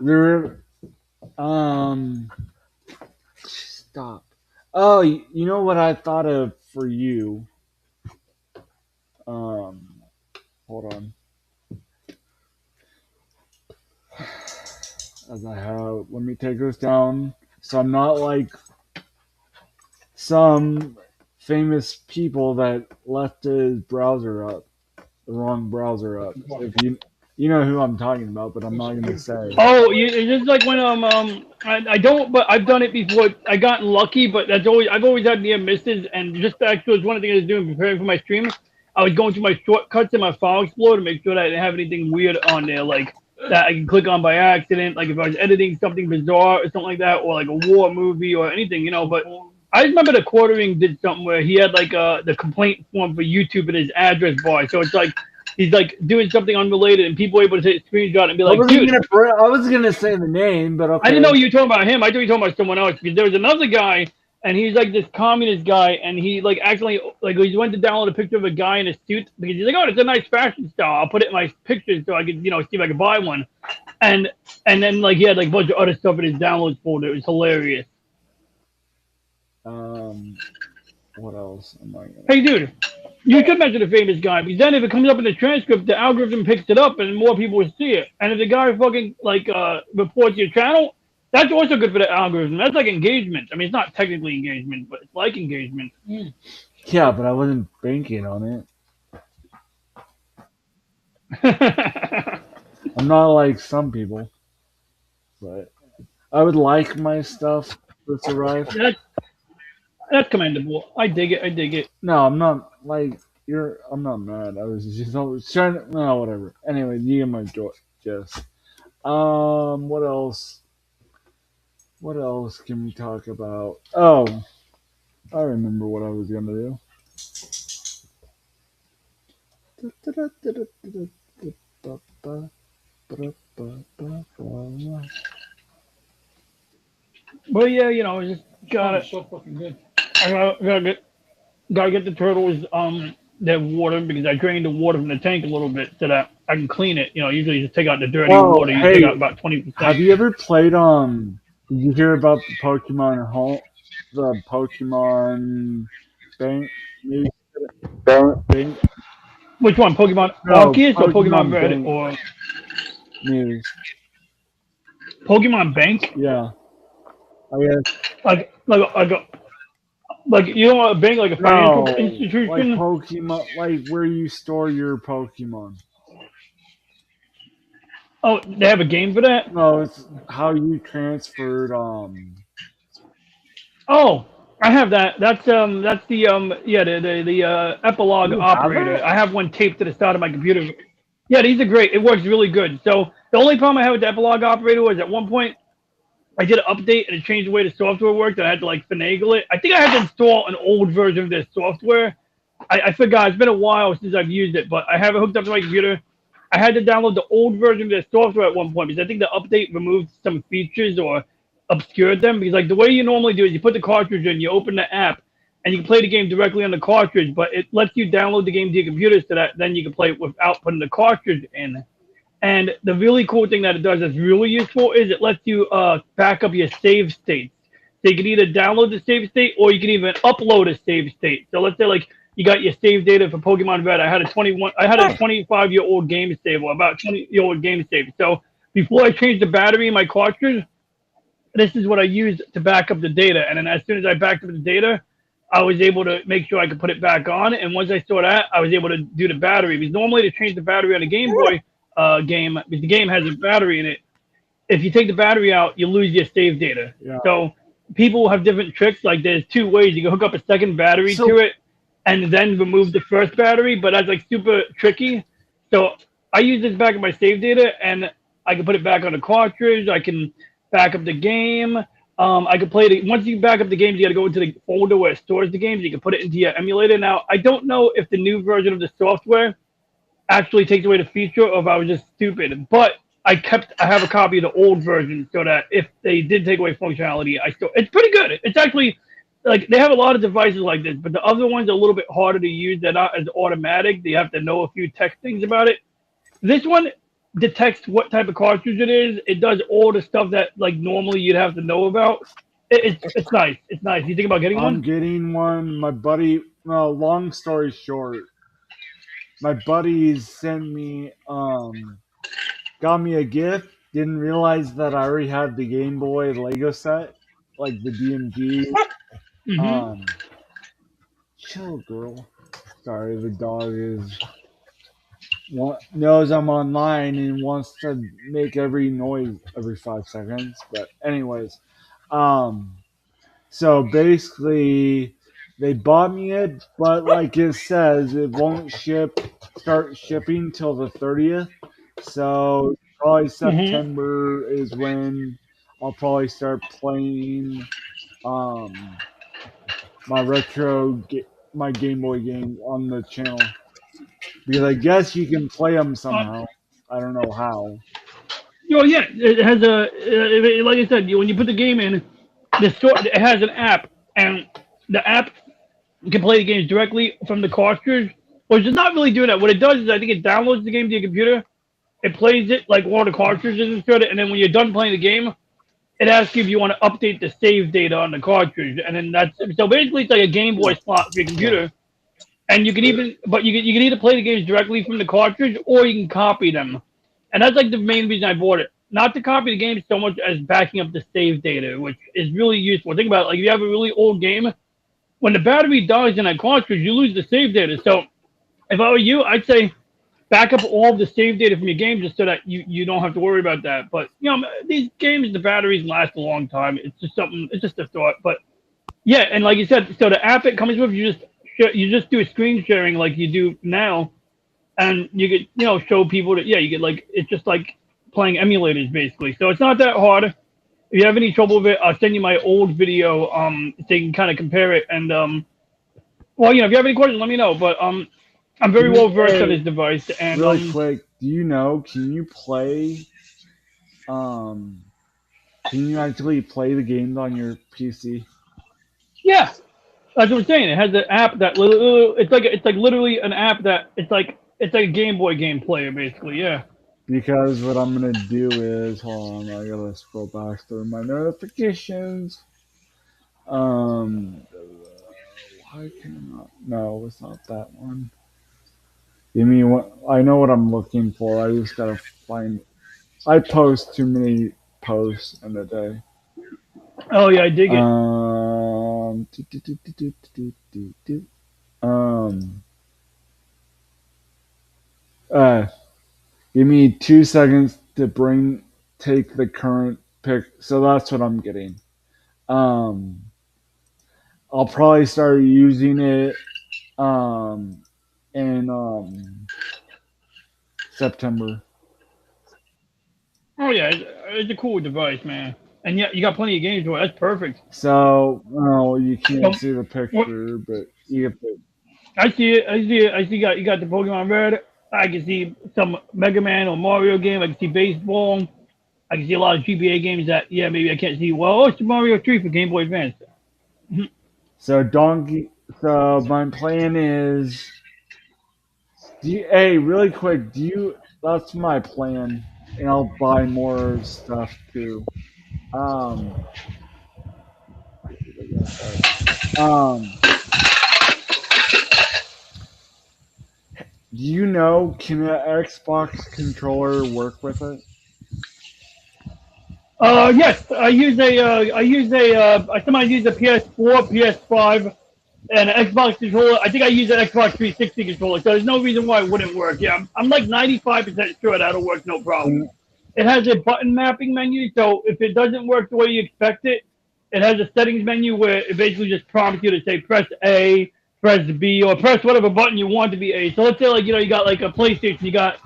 There. Stop. Oh, you know what I thought of for you? Hold on. As I have, let me take this down so I'm not like some famous people that left his browser up, the wrong browser up. If you know who I'm talking about, but I'm not gonna say. Oh, it's just like when I don't, but I've done it before. I gotten lucky, but I've always had near misses, and just actually was one of the things I was doing preparing for my stream. I was going through my shortcuts in my file explorer to make sure that I didn't have anything weird on there, like that I can click on by accident, like if I was editing something bizarre or something like that, or like a war movie or anything, you know. But I remember the quartering did something where he had like the complaint form for YouTube in his address bar, so it's like he's like doing something unrelated, and people are able to take a screenshot and be like, "Dude." I was gonna say the name, but okay. I didn't know you were talking about him. I thought you were talking about someone else because there was another guy, and he's like this communist guy, and he like actually like he went to download a picture of a guy in a suit because he's like, "Oh, it's a nice fashion style. I'll put it in my pictures so I could see if I could buy one." And then like he had like a bunch of other stuff in his downloads folder. It was hilarious. What else am I gonna... Hey, dude, you could mention a famous guy because then if it comes up in the transcript, the algorithm picks it up and more people will see it. And if the guy fucking like reports your channel, that's also good for the algorithm. That's like engagement. I mean, it's not technically engagement, but it's like engagement. Yeah, but I wasn't banking on it. I'm not like some people, but I would like my stuff to survive. That's commendable. I dig it. I dig it. No, I'm not like you're. I'm not mad. I was just trying to. No, whatever. Anyway, you get my gist. What else? What else can we talk about? Oh, I remember what I was gonna do. Well, yeah, it's just gotta. So fucking good. I gotta get the turtles their water because I drained the water from the tank a little bit so that I can clean it. Usually you just take out the dirty water. You take out about 20%. Have you ever played Did you hear about the Pokemon home? The Pokemon Bank news? Bank? Which one? Pokemon Arceus or Pokemon Red Bank or news? Pokemon Bank? Yeah. I guess. Like you don't want a bank like a financial institution? Like Pokemon, like where you store your Pokemon. Oh, they have a game for that? No, it's how you transferred Oh, I have that. That's the epilogue You have operator. it? I have one taped to the side of my computer. Yeah, these are great. It works really good. So the only problem I had with the epilogue operator was at one point I did an update and it changed the way the software worked. And I had to like finagle it. I think I had to install an old version of this software. I forgot. It's been a while since I've used it, but I have it hooked up to my computer. I had to download the old version of the software at one point because I think the update removed some features or obscured them. Because like the way you normally do is you put the cartridge in, you open the app, and you can play the game directly on the cartridge. But it lets you download the game to your computer so that then you can play it without putting the cartridge in. And the really cool thing that it does that's really useful is it lets you back up your save states. So you can either download the save state or you can even upload a save state. So let's say like you got your save data for Pokemon Red. I had a 25-year-old game save or about 20-year-old game save. So before I changed the battery in my cartridge, this is what I used to back up the data. And then as soon as I backed up the data, I was able to make sure I could put it back on. And once I saw that, I was able to do the battery. Because normally to change the battery on a Game Boy game, because the game has a battery in it, if you take the battery out, you lose your save data. Yeah. So people have different tricks. Like there's two ways. You can hook up a second battery to it and then remove the first battery, but that's like super tricky. So I use this back in my save data and I can put it back on the cartridge. I can back up the game. I can play it. Once you back up the games, you got to go into the folder where it stores the games. You can put it into your emulator. Now, I don't know if the new version of the software actually takes away the feature or if I was just stupid, but I have a copy of the old version so that if they did take away functionality, it's pretty good. It's actually like they have a lot of devices like this, but the other ones are a little bit harder to use. They're not as automatic. You have to know a few tech things about it. This one detects what type of cartridge it is. It does all the stuff that like normally you'd have to know about. It's nice. It's nice. You think about getting one? I'm getting one. My buddy. Well, long story short, my buddies sent me got me a gift. Didn't realize that I already had the Game Boy Lego set, like the DMG. Mm-hmm. Chill, girl. Sorry, the dog knows I'm online and wants to make every noise every 5 seconds. But anyways, so basically they bought me it, but like it says, it won't start shipping till the 30th. So probably September is when I'll probably start playing my my Game Boy game on the channel. Because I guess you can play them somehow. I don't know how. Well, yeah, it has like I said, when you put the game in, it has an app, and the app can play the games directly from the cartridge, which is not really doing that. What it does is I think it downloads the game to your computer, it plays it like one of the cartridges instead, and then when you're done playing the game, it asks you if you want to update the save data on the cartridge, and then so basically it's like a Game Boy slot for your computer. And you can you can either play the games directly from the cartridge or you can copy them. And that's like the main reason I bought it. Not to copy the games so much as backing up the save data, which is really useful. Think about it, like if you have a really old game, when the battery dies in that cartridge, you lose the save data. So if I were you, I'd say back up all of the save data from your game just so that you don't have to worry about that. But you know, these games, the batteries last a long time. It's just a thought. But yeah, and like you said, so the app it comes with, you just do a screen sharing like you do now, and you could show people that you get like it's just like playing emulators basically. So it's not that hard. If you have any trouble with it, I'll send you my old video so you can kind of compare it. And well, if you have any questions, let me know. But I'm very well versed on this device. And really quick, do you know? Can you play? Can you actually play the games on your PC? Yeah, that's what I'm saying. It has an app that it's like literally an app that it's like a Game Boy game player basically. Yeah. Because what I'm gonna do is, hold on, I gotta scroll back through my notifications. Why cannot? No, it's not that one. Give me what? I know what I'm looking for. I just gotta find. I post too many posts in a day. Oh yeah, I dig it. Give me 2 seconds to take the current pic. So that's what I'm getting. I'll probably start using it in September. Oh yeah, it's a cool device, man. And yeah, you got plenty of games for it. That's perfect. So, well, you can't So, see the what? picture, but you get the. I see it. I see it. I see. You got the Pokemon Red. I can see some Mega Man or Mario game. I can see baseball. I can see a lot of GBA games that maybe I can't see. Well, oh, it's Mario 3 for Game Boy Advance. So Donkey. So my plan is. Hey, really quick, do you? That's my plan, and I'll buy more stuff too. Um, um, do you know can an Xbox controller work with it? Yes, I sometimes use a PS4, PS5, and an Xbox controller. I think I use an Xbox 360 controller, so there's no reason why it wouldn't work. Yeah, I'm like 95% sure that'll work, no problem. And It has a button mapping menu, so if it doesn't work the way you expect it, it has a settings menu where it basically just prompts you to say press A, press B, or press whatever button you want to be A. So let's say you got like a PlayStation, you got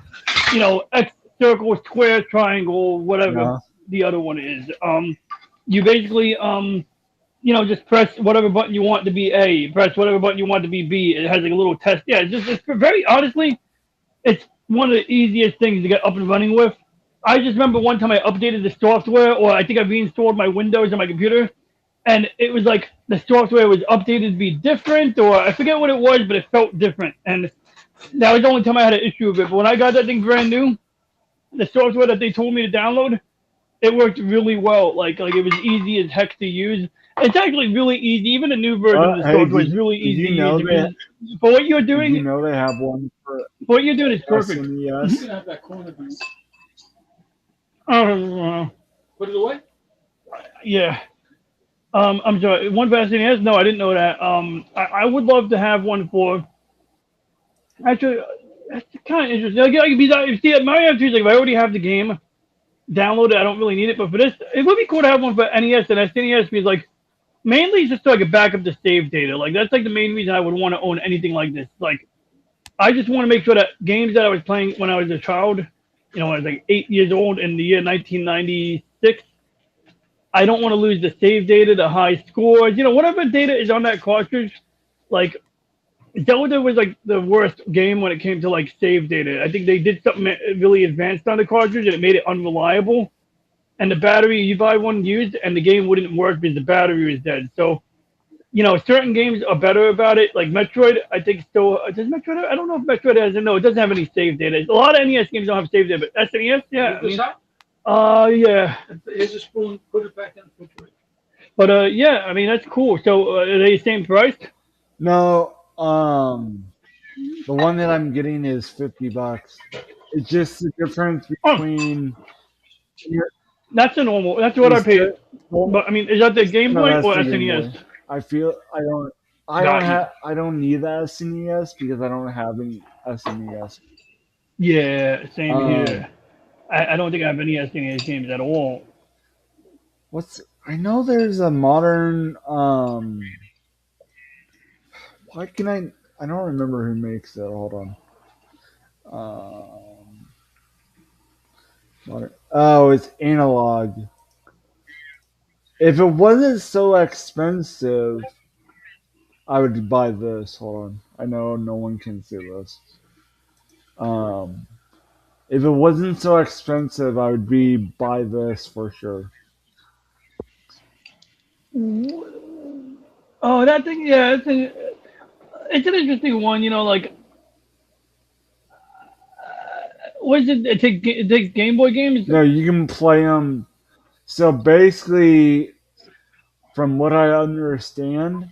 X, circle, square, triangle, whatever yeah. the other one is. You basically just press whatever button you want to be A, press whatever button you want to be B. It has like a little test. Yeah, it's very honestly, it's one of the easiest things to get up and running with. I just remember one time I updated the software, or I think I reinstalled my Windows on my computer, and it was like the software was updated to be different, or I forget what it was, but it felt different. And that was the only time I had an issue with it. But when I got that thing brand new, the software that they told me to download, it worked really well. Like it was easy as heck to use. It's actually really easy. Even the new version of the Hey, software is really did easy you to know use. that? For what you're Did you doing, know they have one for what you're doing is perfect. SNES? Have that corner view. Uh, Put it away. yeah. I'm sorry. One for SNES? No, I didn't know that. I would love to have one for. Actually, that's kind of interesting. See, at Mario 2 is like if I already have the game downloaded, I don't really need it. But for this, it would be cool to have one for NES and SNES because like mainly just so I could back up the save data. Like that's like the main reason I would want to own anything like this. Like I just want to make sure that games that I was playing when I was a child, when I was like 8 years old in the year 1996, I don't want to lose the save data, the high scores, whatever data is on that cartridge. Like Zelda was like the worst game when it came to like save data. I think they did something really advanced on the cartridge and it made it unreliable. And the battery you buy one used and the game wouldn't work because the battery was dead. So certain games are better about it. Like Metroid, I think still does Metroid. I don't know if Metroid has. No, it doesn't have any save data. A lot of NES games don't have save data, but SNES, yeah. Yeah. Here's a spoon. Put it back in the refrigerator. But yeah, I mean that's cool. So are they the same price? No, the one that I'm getting is $50. It's just the difference between. That's a normal. That's what I paid. Well, But I mean, is that the Game no, Boy that's or the Game SNES? Boy. I feel I don't need that SNES because I don't have any SNES. Yeah, same Um, here. I don't think I have any SNES games at all. I know there's a modern why can I don't remember who makes it. Hold on. Oh, it's Analog. If it wasn't so expensive, I would buy this. Hold on. I know no one can see this. If it wasn't so expensive, I would buy this for sure. Oh, that thing. Yeah, it's an interesting one. Like what is it? It takes Game Boy games. No, you can play them. So basically, from what I understand,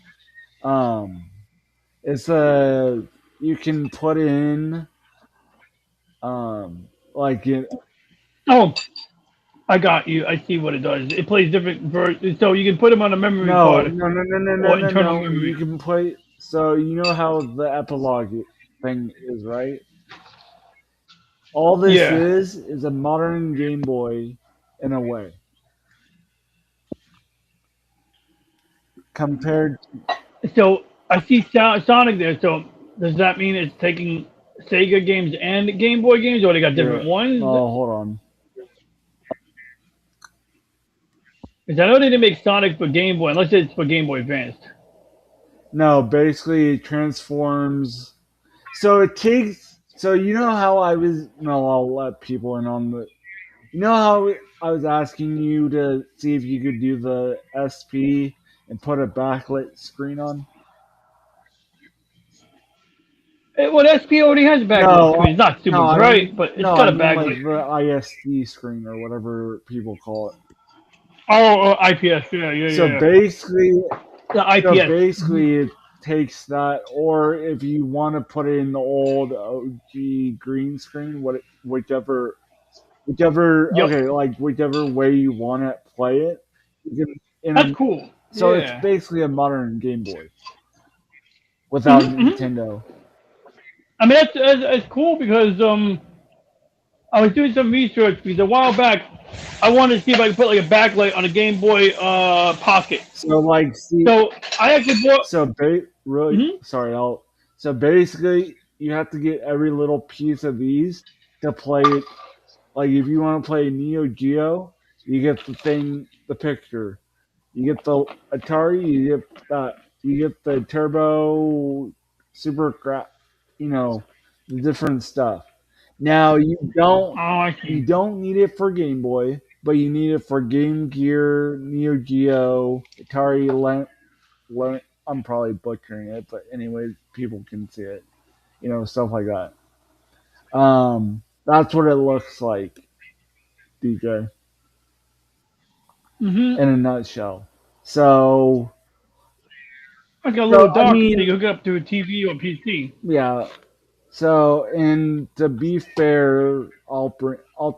it's you can put in like it. Oh, I got you. I see what it does. It plays different versions, so you can put them on a memory No, card no, no, no, no, no, or no, internal no. You memory. can play. So you know how the epilogue thing is, right? All this Yeah. is a modern Game Boy in a way. compared. So I see Sonic there. So does that mean it's taking Sega games and Game Boy games, or they got different ones? Oh, hold on. Because I know they didn't make Sonic for Game Boy, unless it's for Game Boy Advanced. No, basically it transforms. So it takes. So you know how I was. No, I'll let people in on the. You know how I was asking you to see if you could do the SP and put a backlit screen on? Well, SP already has a backlit screen. It's not super bright, but it's got I a mean like backlit. the ISD screen or whatever people call it. Oh, IPS. Yeah. So basically, the IPS. It takes that, or if you want to put it in the old OG green screen, whichever. Yep. Okay, like whichever way you want to play it. You can, That's cool. So Yeah. it's basically a modern Game Boy without Nintendo. I mean, that's cool because I was doing some research because a while back I wanted to see if I could put like a backlight on a Game Boy Pocket. So like, so I actually bought. So sorry, So basically, you have to get every little piece of these to play it. Like if you want to play Neo Geo, you get the picture. You get the Atari, you get the Turbo, Super the different stuff. Now you don't need it for Game Boy, but you need it for Game Gear, Neo Geo, Atari. I'm probably butchering it, but anyway, people can see it. Stuff like that. That's what it looks like, DJ. In a nutshell. So I got a little dock so you hook it up to a TV or PC. Yeah. So, and to be fair, I'll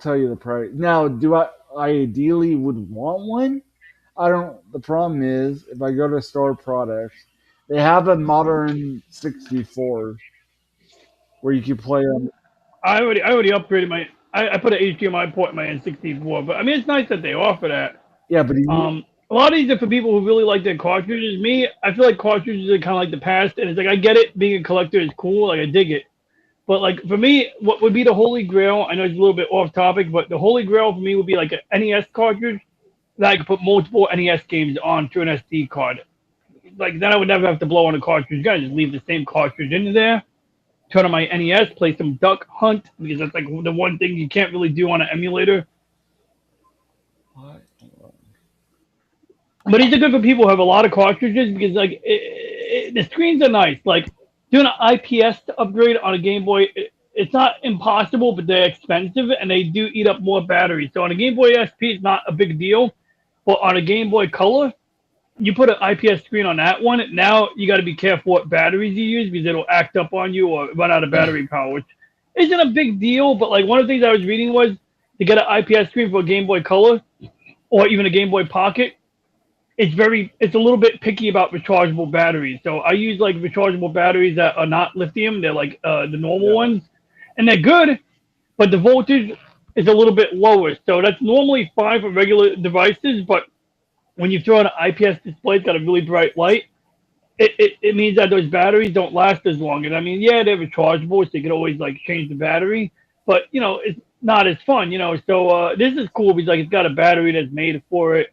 tell you the price. Now, do I ideally would want one? I don't. The problem is, if I go to Store Products, they have a modern 64 where you can play them. I already upgraded my. I put an HDMI port in my N64, but I mean it's nice that they offer that. Yeah, but a lot of these are for people who really like their cartridges. Me, I feel like cartridges are kind of like the past, and it's like I get it. Being a collector is cool, like I dig it. But like for me, what would be the holy grail? I know it's a little bit off topic, but the holy grail for me would be like an NES cartridge that I could put multiple NES games onto an SD card. Like then I would never have to blow on a cartridge. You gotta just leave the same cartridge in there. Turn on my NES, play some Duck Hunt because that's like the one thing you can't really do on an emulator. What? But these are good for people who have a lot of cartridges because like the screens are nice. Like doing an IPS upgrade on a Game Boy, it's not impossible, but they're expensive and they do eat up more batteries. So on a Game Boy SP, it's not a big deal, but on a Game Boy Color, you put an IPS screen on that one. Now you got to be careful what batteries you use because it'll act up on you or run out of battery power, which isn't a big deal. But like one of the things I was reading was to get an IPS screen for a Game Boy Color or even a Game Boy Pocket, it's a little bit picky about rechargeable batteries. So I use like rechargeable batteries that are not lithium. They're like the normal ones, and they're good, but the voltage is a little bit lower. So that's normally fine for regular devices, but when you throw on an IPS display, it's got a really bright light. It means that those batteries don't last as long. And I mean, yeah, they're rechargeable, so you can always like change the battery, but it's not as fun, So this is cool because like it's got a battery that's made for it.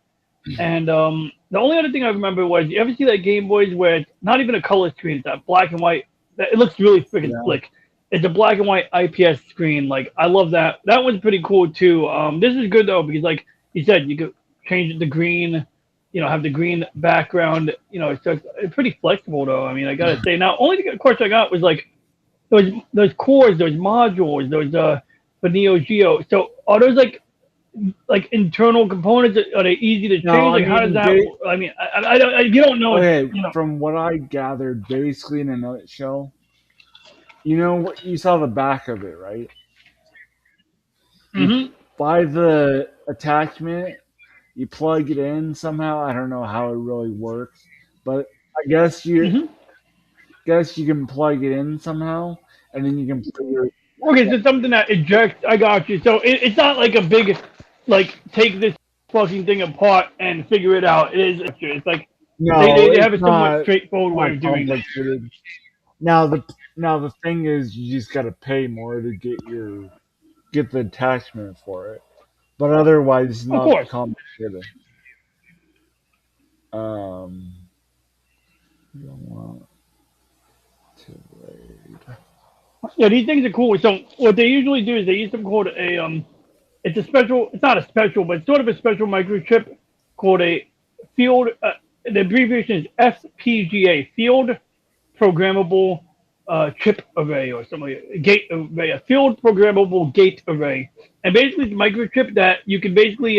And the only other thing I remember was, you ever see that Game Boys where it's not even a color screen, it's a black and white. It looks really freaking slick. It's a black and white IPS screen. Like I love that. That one's pretty cool too. This is good though because like you said, you could change the green, have the green background. So it's pretty flexible though. I mean, I gotta say. Now, only question I got was like those cores, those modules, those for Neo Geo. So are those like internal components? Are they easy to change? No, like how does that? I mean, I don't. You don't know. Okay, from what I gathered, basically in a nutshell, what you saw the back of it, right? Mm-hmm. By the attachment, you plug it in somehow. I don't know how it really works, but I guess you can plug it in somehow, and then you can put your. Okay, so something that ejects. I got you. So it's not like a big, like take this fucking thing apart and figure it out. It's like No, They have it's a somewhat not straightforward way of doing it. complicated. Now the thing is, you just gotta pay more to get the attachment for it. But otherwise, it's Of not course. complicated. You don't want to raid. Yeah, these things are cool. So what they usually do is they use something called a it's a special. It's not a special, but it's sort of a special microchip called a field. The abbreviation is FPGA, Field Programmable Chip Array, or something like that. Gate array, a field programmable gate array. And basically, it's a microchip that you can basically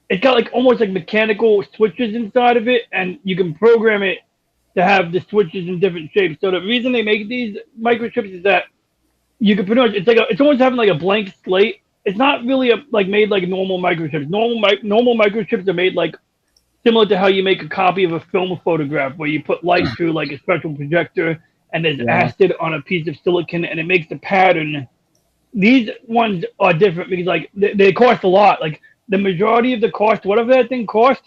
it's got like almost like mechanical switches inside of it, and you can program it to have the switches in different shapes. So the reason they make these microchips is that you can pretty much it's almost having like a blank slate. It's not really like made like normal microchips. Normal microchips are made like similar to how you make a copy of a film photograph, where you put light through like a special projector, and there's Yeah. acid on a piece of silicon, and it makes the pattern. These ones are different because like they cost a lot. Like the majority of the cost, whatever that thing cost,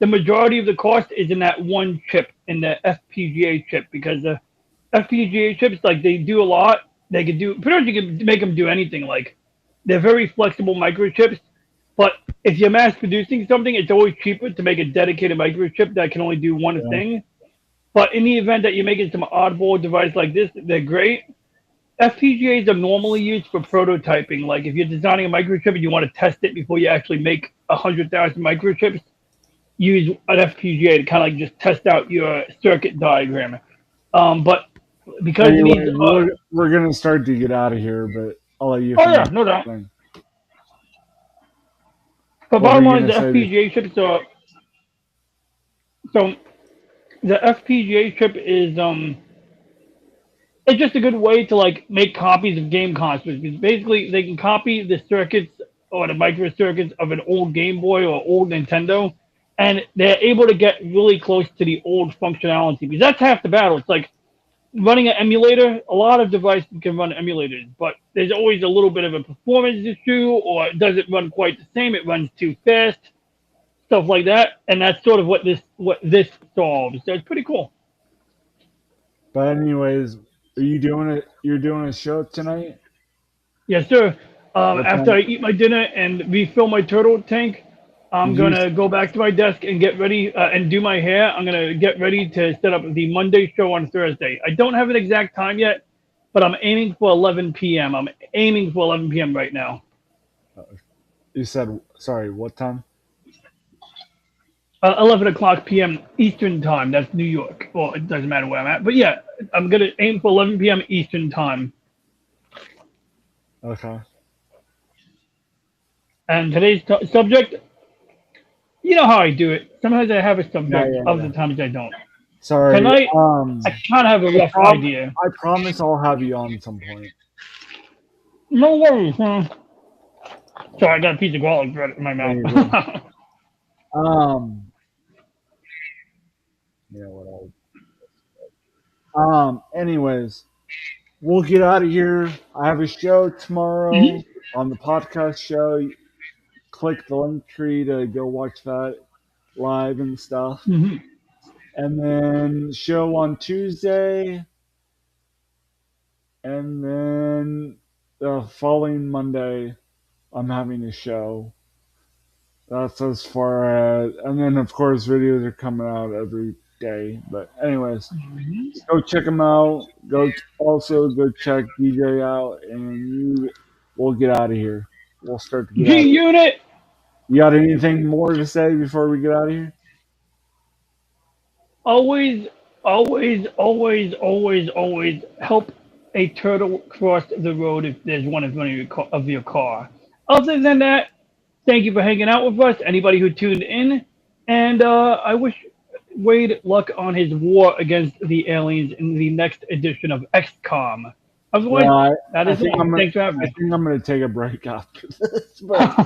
the majority of the cost is in that one chip, in the FPGA chip, because the FPGA chips, like they do a lot. They can do pretty much, you can make them do anything. Like they're very flexible microchips, but if you're mass producing something, it's always cheaper to make a dedicated microchip that can only do one Yeah. thing. But in the event that you're making some oddball device like this, they're great. FPGAs are normally used for prototyping. Like if you're designing a microchip and you want to test it before you actually make 100,000 microchips, use an FPGA to kind of like just test out your circuit diagram. But because Anyway, these we're gonna start to get out of here, but I'll let you oh yeah, finish. no doubt. Thing. But What were bottom you line, the gonna say? FPGA chips are so the FPGA chip is it's just a good way to like make copies of game consoles, because basically they can copy the circuits or the micro circuits of an old Game Boy or old Nintendo, and they're able to get really close to the old functionality, because that's half the battle. It's like running an emulator. A lot of devices can run emulators, but there's always a little bit of a performance issue, or it doesn't run quite the same. It runs too fast, stuff like that, and that's sort of what this solves. So it's pretty cool. But anyways, are you doing it? You're doing a show tonight? Yes, sir. What After time? I eat my dinner and refill my turtle tank, I'm Did you? gonna go back to my desk and get ready and do my hair. I'm gonna get ready to set up the Monday show on Thursday. I don't have an exact time yet, but I'm aiming for 11 p.m. I'm aiming for 11 p.m. right now. You said sorry. What time? 11 o'clock p.m. Eastern time. That's New York. Well, it doesn't matter where I'm at, but yeah, I'm gonna aim for 11 p.m. Eastern time. Okay. And today's subject, you know how I do it. Sometimes I have a subject, Yeah. other times I don't. Sorry. Tonight, I kind of have a rough idea. I promise I'll have you on some point. No worries, huh? Sorry, I got a piece of garlic bread in my mouth. Yeah. What else? Anyways, we'll get out of here. I have a show tomorrow on the podcast show. Click the link tree to go watch that live and stuff. And then show on Tuesday. And then the following Monday, I'm having a show. That's as far as, and then of course videos are coming out every day. But anyways, go check them out. Also go check DJ out, and we'll get out of here. We'll start to get out. G Unit. You got anything more to say before we get out of here? Always help a turtle cross the road if there's one in front of your car. Other than that, thank you for hanging out with us, anybody who tuned in. And I wish Wade luck on his war against the aliens in the next edition of XCOM. Otherwise, that is all. Thanks for having me. I think I'm going to take a break after this. But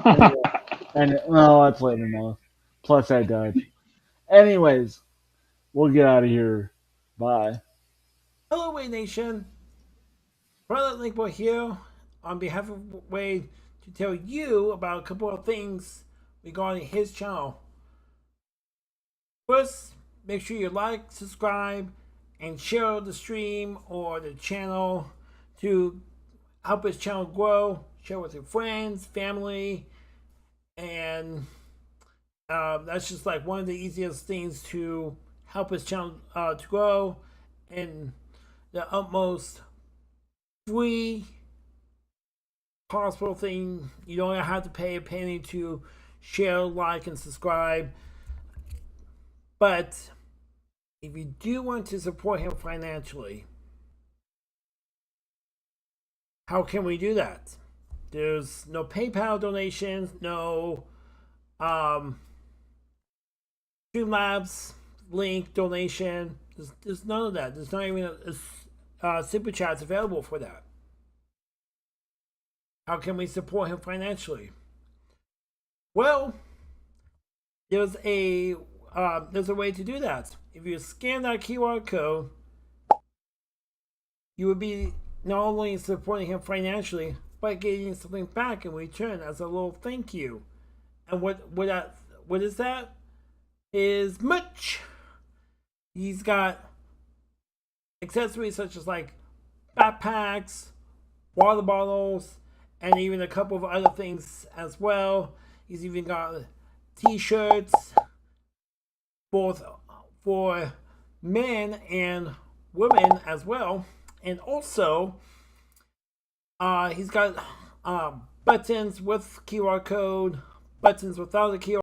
anyway, that's later now. Plus, I died. Anyways, we'll get out of here. Bye. Hello, Wade Nation. Brother Linkboy here on behalf of Wade to tell you about a couple of things regarding his channel. First, make sure you like, subscribe, and share the stream or the channel to help his channel grow. Share with your friends, family, and that's just like one of the easiest things to help his channel to grow, and the utmost free possible thing. You don't have to pay a penny to share, like, and subscribe. But if you do want to support him financially, how can we do that? There's no PayPal donations, no Streamlabs link donation. There's none of that. There's not even a super chats available for that. How can we support him financially? Well, there's a way to do that. If you scan that QR code, you would be not only supporting him financially, but getting something back in return as a little thank you. And what is that? Is merch. He's got accessories such as like backpacks, water bottles, and even a couple of other things as well. He's even got t-shirts both for men and women as well. And also, he's got buttons with QR code, buttons without a QR